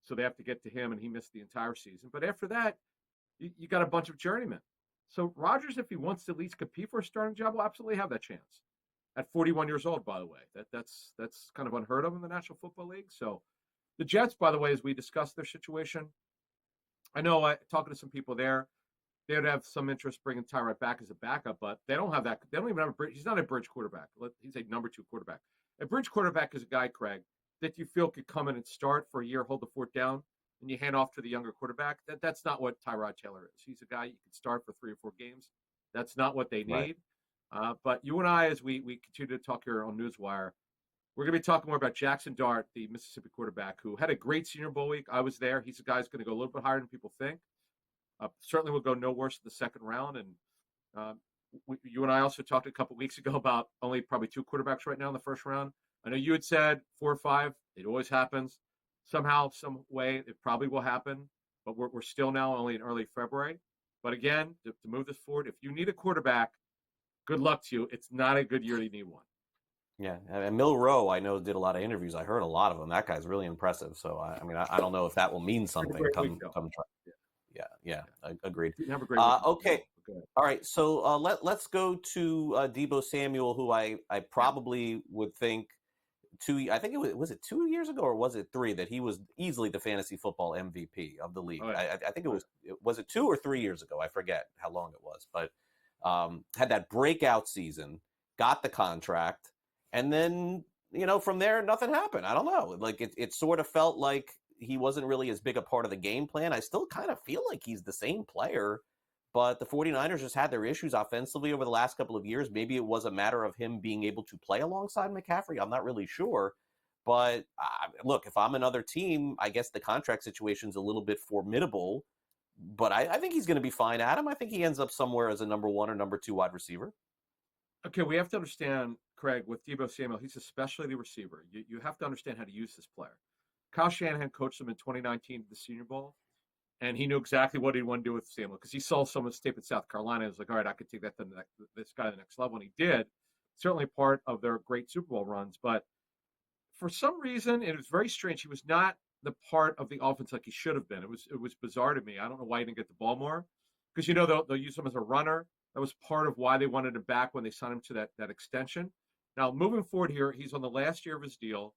S4: So they have to get to him, and he missed the entire season. But after that, you got a bunch of journeymen. So Rodgers, if he wants to at least compete for a starting job, will absolutely have that chance. At 41 years old, by the way. That's kind of unheard of in the National Football League. So the Jets, by the way, as we discussed their situation, I know talking to some people there, they would have some interest bringing Tyrod back as a backup, but they don't have that. They don't even have a bridge. He's not a bridge quarterback. He's a number 2 quarterback. A bridge quarterback is a guy, Craig, that you feel could come in and start for a year, hold the fort down, and you hand off to the younger quarterback. That's not what Tyrod Taylor is. He's a guy you can start for 3 or 4 games. That's not what they need. Right. But you and I, as we continue to talk here on NewsWire, we're going to be talking more about Jackson Dart, the Mississippi quarterback, who had a great Senior Bowl week. I was there. He's a guy who's going to go a little bit higher than people think. Certainly will go no worse in the second round. And you and I also talked a couple weeks ago about only probably 2 quarterbacks right now in the first round. I know you had said 4 or 5. It always happens. Somehow, some way, it probably will happen. But we're still now only in early February. But again, to move this forward, if you need a quarterback, good luck to you. It's not a good year to need one.
S1: Yeah, and Mil Rowe, I know, did a lot of interviews. I heard a lot of them. That guy's really impressive. So, I don't know if that will mean something come try. Yeah, agreed.
S4: Have a great
S1: okay. All right. So let's go to Deebo Samuel, who I probably would think I think was it 2 years ago or was it 3 that he was easily the fantasy football MVP of the league. I think it was it 2 or 3 years ago. I forget how long it was, but had that breakout season, got the contract, and then from there, nothing happened. I don't know. Like it sort of felt like he wasn't really as big a part of the game plan. I still kind of feel like he's the same player, but the 49ers just had their issues offensively over the last couple of years. Maybe it was a matter of him being able to play alongside McCaffrey. I'm not really sure. But look, if I'm another team, I guess the contract situation's a little bit formidable. But I think he's going to be fine, Adam. I think he ends up somewhere as a number 1 or number 2 wide receiver.
S4: Okay, we have to understand, Craig, with Deebo Samuel, he's a specialty receiver. You have to understand how to use this player. Kyle Shanahan coached him in 2019 at the Senior Bowl, and he knew exactly what he wanted to do with Samuel because he saw some of his tape at South Carolina. And was like, all right, I could take that to this guy to the next level, and he did. Certainly part of their great Super Bowl runs, but for some reason, it was very strange. He was not the part of the offense like he should have been. It was bizarre to me. I don't know why he didn't get the ball more because they'll use him as a runner. That was part of why they wanted him back when they signed him to that extension. Now, moving forward here, he's on the last year of his deal.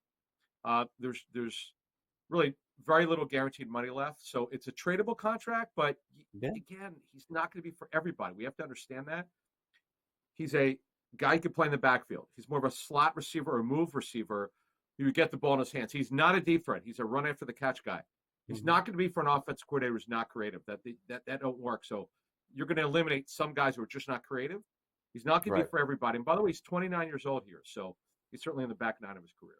S4: There's really very little guaranteed money left. So it's a tradable contract, but again, he's not going to be for everybody. We have to understand that. He's a guy who can play in the backfield. He's more of a slot receiver or move receiver who would get the ball in his hands. He's not a deep threat. He's a run after the catch guy. He's not going to be for an offensive coordinator who's not creative. That don't work. So you're going to eliminate some guys who are just not creative. He's not going to be for everybody. And by the way, he's 29 years old here, so he's certainly in the back 9 of his career.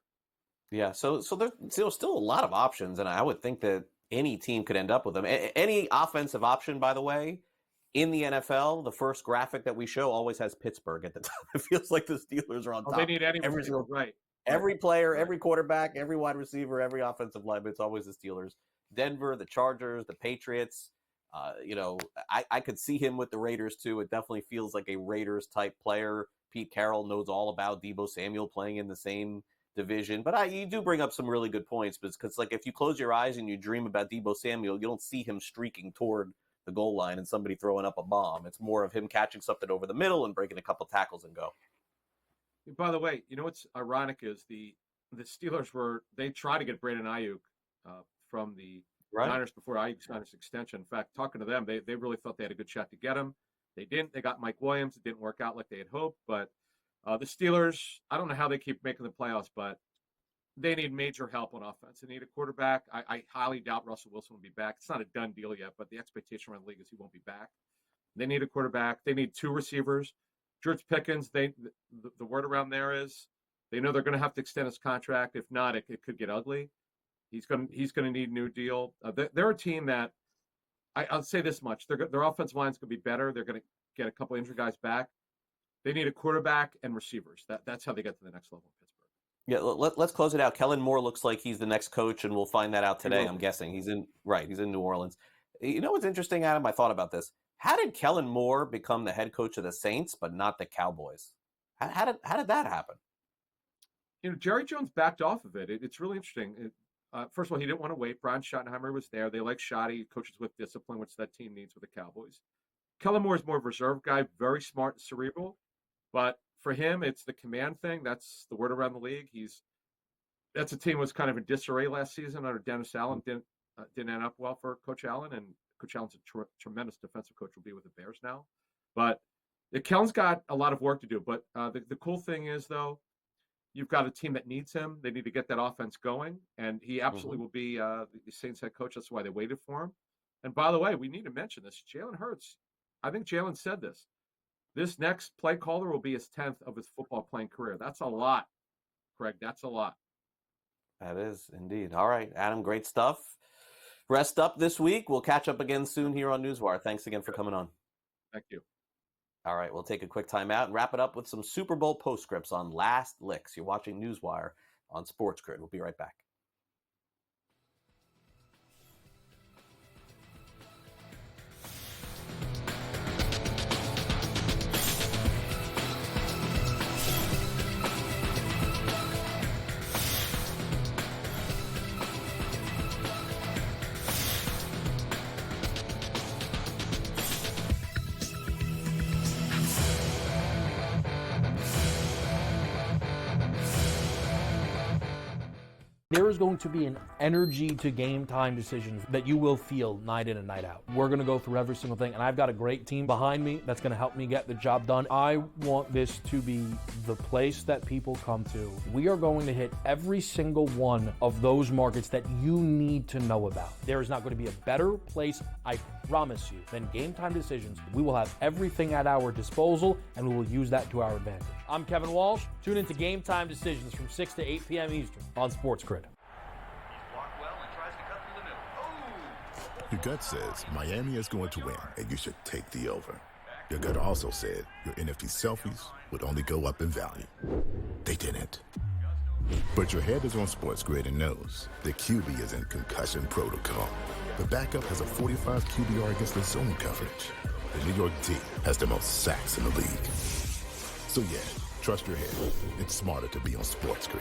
S1: Yeah, so there's still a lot of options, and I would think that any team could end up with him. Any offensive option, by the way, in the NFL, the first graphic that we show always has Pittsburgh at the top. It feels like the Steelers are on top.
S4: They need any receiver, right.
S1: Every player, every quarterback, every wide receiver, every offensive lineman, it's always the Steelers. Denver, the Chargers, the Patriots. I could see him with the Raiders too. It definitely feels like a Raiders type player. Pete Carroll knows all about Deebo Samuel playing in the same division. But you do bring up some really good points because like if you close your eyes and you dream about Deebo Samuel, you don't see him streaking toward the goal line and somebody throwing up a bomb. It's more of him catching something over the middle and breaking a couple tackles and go.
S4: By the way, what's ironic is the Steelers they tried to get Brandon Ayuk from the Niners before Ayuk signed his extension. In fact, talking to them, they really thought they had a good shot to get him. They didn't. They got Mike Williams. It didn't work out like they had hoped. But the Steelers, I don't know how they keep making the playoffs, but they need major help on offense. They need a quarterback. I highly doubt Russell Wilson will be back. It's not a done deal yet, but the expectation around the league is he won't be back. They need a quarterback. They need 2 receivers. George Pickens, the word around there is they know they're going to have to extend his contract. If not, it could get ugly. He's going to need a new deal. They're a team that I'll say this much: their offensive line's going to be better. They're going to get a couple injured guys back. They need a quarterback and receivers. That's how they get to the next level in Pittsburgh.
S1: Yeah, let's close it out. Kellen Moore looks like he's the next coach, and we'll find that out today. I'm guessing he's in New Orleans. You know what's interesting, Adam? I thought about this. How did Kellen Moore become the head coach of the Saints, but not the Cowboys? How did that happen?
S4: Jerry Jones backed off of it. It's really interesting. First of all, he didn't want to wait. Brian Schottenheimer was there. They like Schotty, coaches with discipline, which that team needs with the Cowboys. Kellen Moore is more of a reserve guy, very smart and cerebral. But for him, it's the command thing. That's the word around the league. That's a team that was kind of in disarray last season under Dennis Allen. Didn't end up well for Coach Allen, and Coach Allen's a tremendous defensive coach. Will be with the Bears now. But Kellen's got a lot of work to do. But the cool thing is, though, you've got a team that needs him. They need to get that offense going, and he absolutely will be the Saints head coach. That's why they waited for him. And by the way, we need to mention this. Jalen Hurts, I think Jalen said this. This next play caller will be his 10th of his football playing career. That's a lot, Craig. That's a lot.
S1: That is indeed. All right, Adam, great stuff. Rest up this week. We'll catch up again soon here on NewsWire. Thanks again for coming on.
S4: Thank you.
S1: All right, we'll take a quick timeout and wrap it up with some Super Bowl postscripts on Last Licks. You're watching NewsWire on SportsGrid. We'll be right back.
S19: There is going to be an energy to game time decisions that you will feel night in and night out. We're going to go through every single thing, and I've got a great team behind me that's going to help me get the job done. I want this to be the place that people come to. We are going to hit every single one of those markets that you need to know about. There is not going to be a better place, I promise you, than Game Time Decisions. We will have everything at our disposal, and we will use that to our advantage. I'm Kevin Walsh. Tune into Game Time Decisions from 6 to 8 p.m. Eastern on SportsGrid.
S20: Your gut says Miami is going to win, and you should take the over. Your gut also said your NFT selfies would only go up in value. They didn't. But your head is on SportsGrid and knows the QB is in concussion protocol. The backup has a 45 QBR against the zone coverage. The New York D has the most sacks in the league. So yeah, trust your head. It's smarter to be on SportsGrid.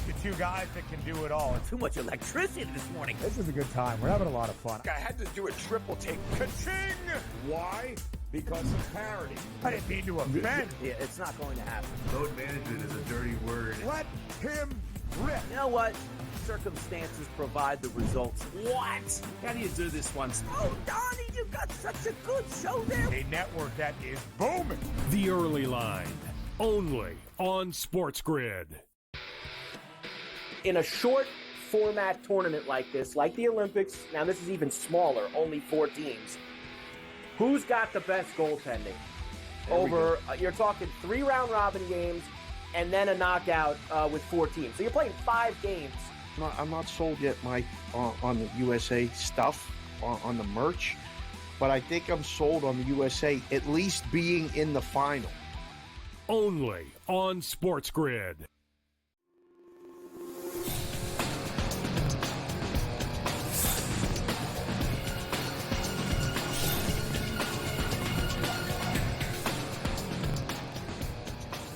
S12: The two guys that can do it all.
S10: Too much electricity this morning.
S12: This is a good time. We're having a lot of fun. I had to do a triple take. Ka-ching! Why? Because of parity. I didn't mean to offend.
S10: Yeah, it's not going to happen.
S14: Load management is a dirty word.
S12: Let him rip.
S10: You know what? Circumstances provide the results.
S15: What? How do you do this once?
S10: Oh, Donnie, you got such a good show there.
S12: A network that is booming.
S11: The Early Line, only on SportsGrid.
S16: In a short format tournament like this, like the Olympics, now this is even smaller, only 4 teams. Who's got the best goaltending? Over, you're talking 3 round robin games and then a knockout with 4 teams. So you're playing 5 games.
S17: I'm not sold yet, Mike, on the USA stuff, on the merch, but I think I'm sold on the USA at least being in the final.
S11: Only on SportsGrid.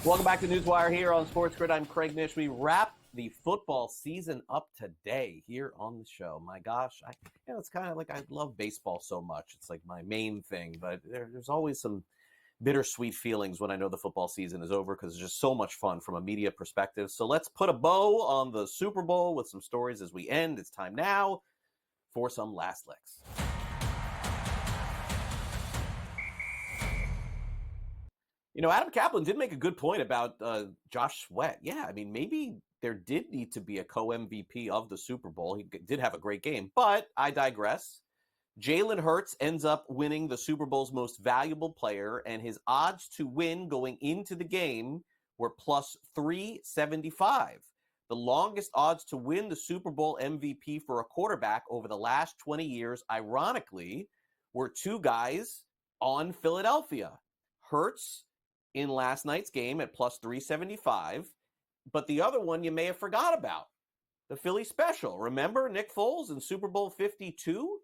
S1: Welcome back to NewsWire here on SportsGrid. I'm Craig Mish. We wrap the football season up today here on the show. My gosh, it's kind of like I love baseball so much. It's like my main thing, but there's always some bittersweet feelings when I know the football season is over because it's just so much fun from a media perspective. So let's put a bow on the Super Bowl with some stories as we end. It's time now for some last licks. You know, Adam Kaplan did make a good point about Josh Sweat. Yeah, I mean, maybe there did need to be a co-MVP of the Super Bowl. He did have a great game, but I digress. Jalen Hurts ends up winning the Super Bowl's most valuable player, and his odds to win going into the game were plus 375. The longest odds to win the Super Bowl MVP for a quarterback over the last 20 years, ironically, were 2 guys on Philadelphia. Hurts in last night's game at plus 375, but the other one you may have forgot about, the Philly special. Remember Nick Foles in Super Bowl 52?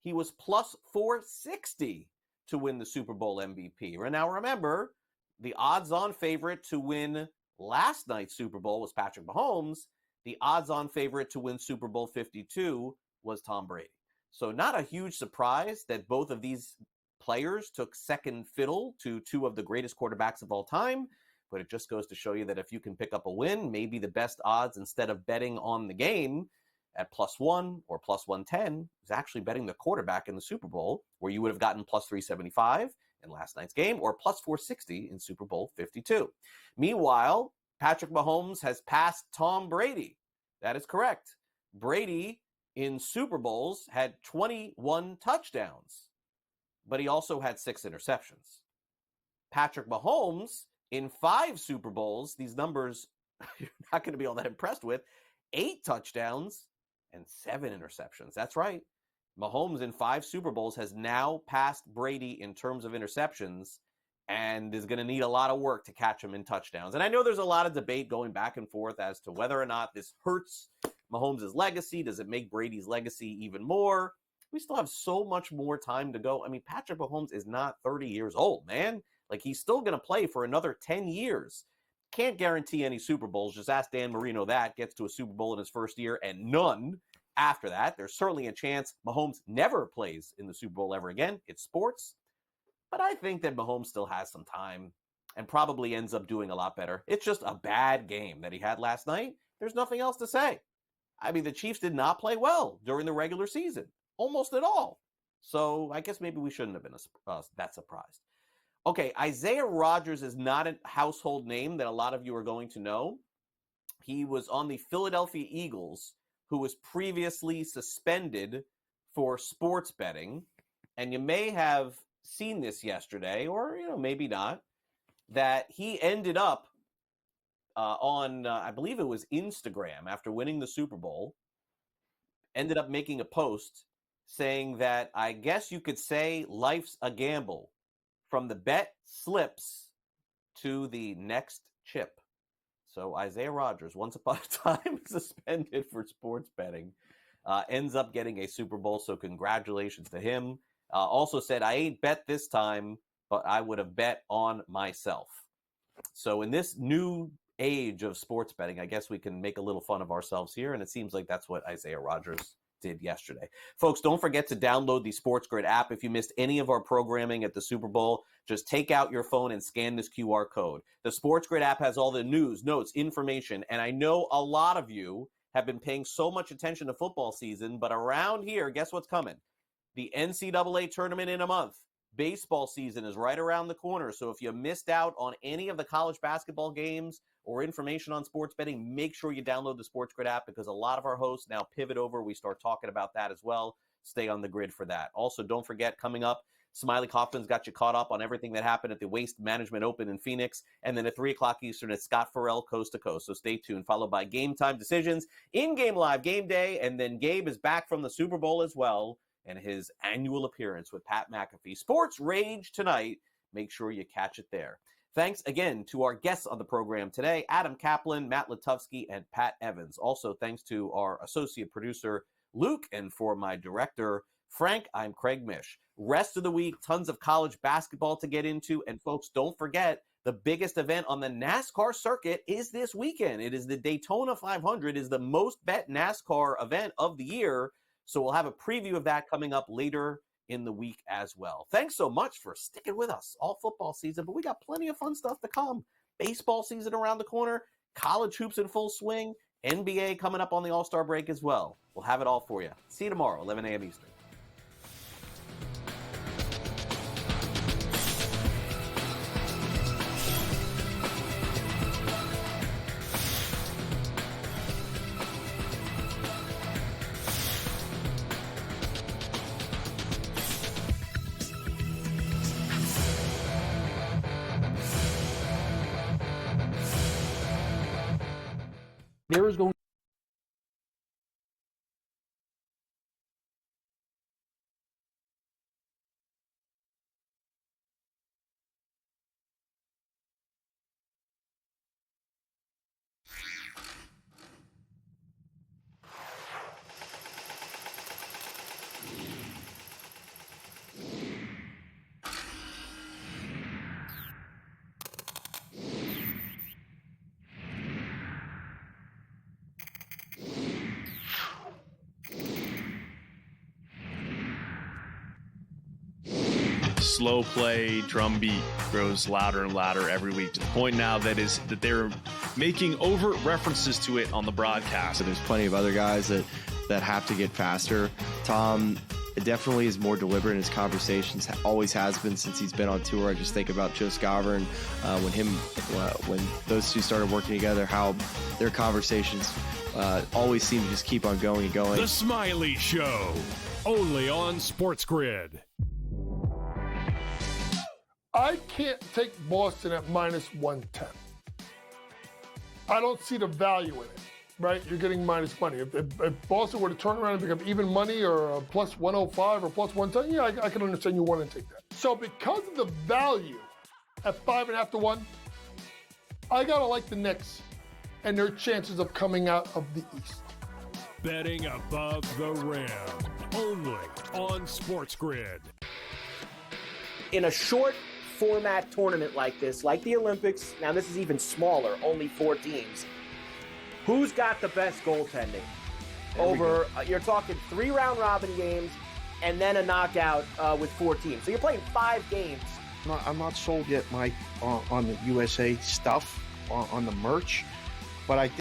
S1: He was plus 460 to win the Super Bowl MVP. Now remember, the odds-on favorite to win last night's Super Bowl was Patrick Mahomes. The odds-on favorite to win Super Bowl 52 was Tom Brady. So not a huge surprise that both of these players took second fiddle to 2 of the greatest quarterbacks of all time, but it just goes to show you that if you can pick up a win, maybe the best odds instead of betting on the game at plus 1 or plus 110 is actually betting the quarterback in the Super Bowl, where you would have gotten plus 375 in last night's game or plus 460 in Super Bowl 52. Meanwhile, Patrick Mahomes has passed Tom Brady. That is correct. Brady in Super Bowls had 21 touchdowns. But he also had 6 interceptions. Patrick Mahomes, in 5 Super Bowls, these numbers you're not going to be all that impressed with, 8 touchdowns and 7 interceptions. That's right. Mahomes in 5 Super Bowls has now passed Brady in terms of interceptions and is going to need a lot of work to catch him in touchdowns. And I know there's a lot of debate going back and forth as to whether or not this hurts Mahomes' legacy. Does it make Brady's legacy even more? We still have so much more time to go. I mean, Patrick Mahomes is not 30 years old, man. Like, he's still going to play for another 10 years. Can't guarantee any Super Bowls. Just ask Dan Marino that. Gets to a Super Bowl in his first year and none after that. There's certainly a chance Mahomes never plays in the Super Bowl ever again. It's sports. But I think that Mahomes still has some time. and probably ends up doing a lot better. It's just a bad game that he had last night. There's nothing else to say. I mean, the Chiefs did not play well during the regular season, almost at all. So I guess maybe we shouldn't have been that surprised. Okay, Isaiah Rodgers is not a household name that a lot of you are going to know. He was on the Philadelphia Eagles, who was previously suspended for sports betting. And you may have seen this yesterday, or maybe not, that he ended up on, I believe it was Instagram, after winning the Super Bowl, ended up making a post saying that, I guess you could say life's a gamble. From the bet slips to the next chip. So Isaiah Rodgers, once upon a time suspended for sports betting, ends up getting a Super Bowl. So congratulations to him. Also said, I ain't bet this time, but I would have bet on myself. So in this new age of sports betting, I guess we can make a little fun of ourselves here. And it seems like that's what Isaiah Rodgers did yesterday. Folks, don't forget to download the SportsGrid app. If you missed any of our programming at the Super Bowl, just take out your phone and scan this QR code. The SportsGrid app has all the news, notes, information, and I know a lot of you have been paying so much attention to football season, but around here, guess what's coming? The NCAA tournament in a month. Baseball season is right around the corner, so if you missed out on any of the college basketball games or information on sports betting, make sure you download the SportsGrid app, because a lot of our hosts now pivot over. We start talking about that as well. Stay on the grid for that. Also, don't forget, coming up, Smiley Kaufman's got you caught up on everything that happened at the Waste Management Open in Phoenix. And then at 3 o'clock Eastern, it's Scott Farrell, Coast to Coast. So stay tuned, followed by Game Time Decisions, In-Game Live Game Day. And then Gabe is back from the Super Bowl as well, and his annual appearance with Pat McAfee. Sports Rage tonight. Make sure you catch it there. Thanks again to our guests on the program today, Adam Kaplan, Matt Latufsky, and Pat Evans. Also, thanks to our associate producer, Luke, and for my director, Frank, I'm Craig Mish. Rest of the week, tons of college basketball to get into. And folks, don't forget, the biggest event on the NASCAR circuit is this weekend. It is the Daytona 500, is the most bet NASCAR event of the year. So we'll have a preview of that coming up later in the week as well. Thanks so much for sticking with us all football season, but we got plenty of fun stuff to come. Baseball season around the corner, college hoops in full swing, NBA coming up on the All-Star break as well. We'll have it all for you. See you tomorrow, 11 a.m. Eastern.
S19: There is going
S2: slow play drum beat grows louder and louder every week, to the point now that they're making overt references to it on the broadcast.
S22: So there's plenty of other guys that have to get faster. Tom definitely is more deliberate in his conversations, always has been since he's been on tour. I just think about Joe Skovron, when those two started working together, how their conversations always seem to just keep on going and going.
S11: The Smiley Show, only on SportsGrid.
S23: I can't take Boston at minus 110. I don't see the value in it, right? You're getting minus money. If Boston were to turn around and become even money or a plus 105 or plus 110, yeah, I can understand you want to take that. So because of the value at 5.5 to 1, I got to like the Knicks and their chances of coming out of the East.
S11: Betting above the rim, only on SportsGrid.
S16: In a short format tournament like this, like the Olympics, now this is even smaller, only 4 teams. Who's got the best goaltending? Over, you're talking 3 round robin games and then a knockout with 4 teams. So you're playing 5 games
S17: I'm not sold yet, Mike, on the USA stuff, on the merch, but I think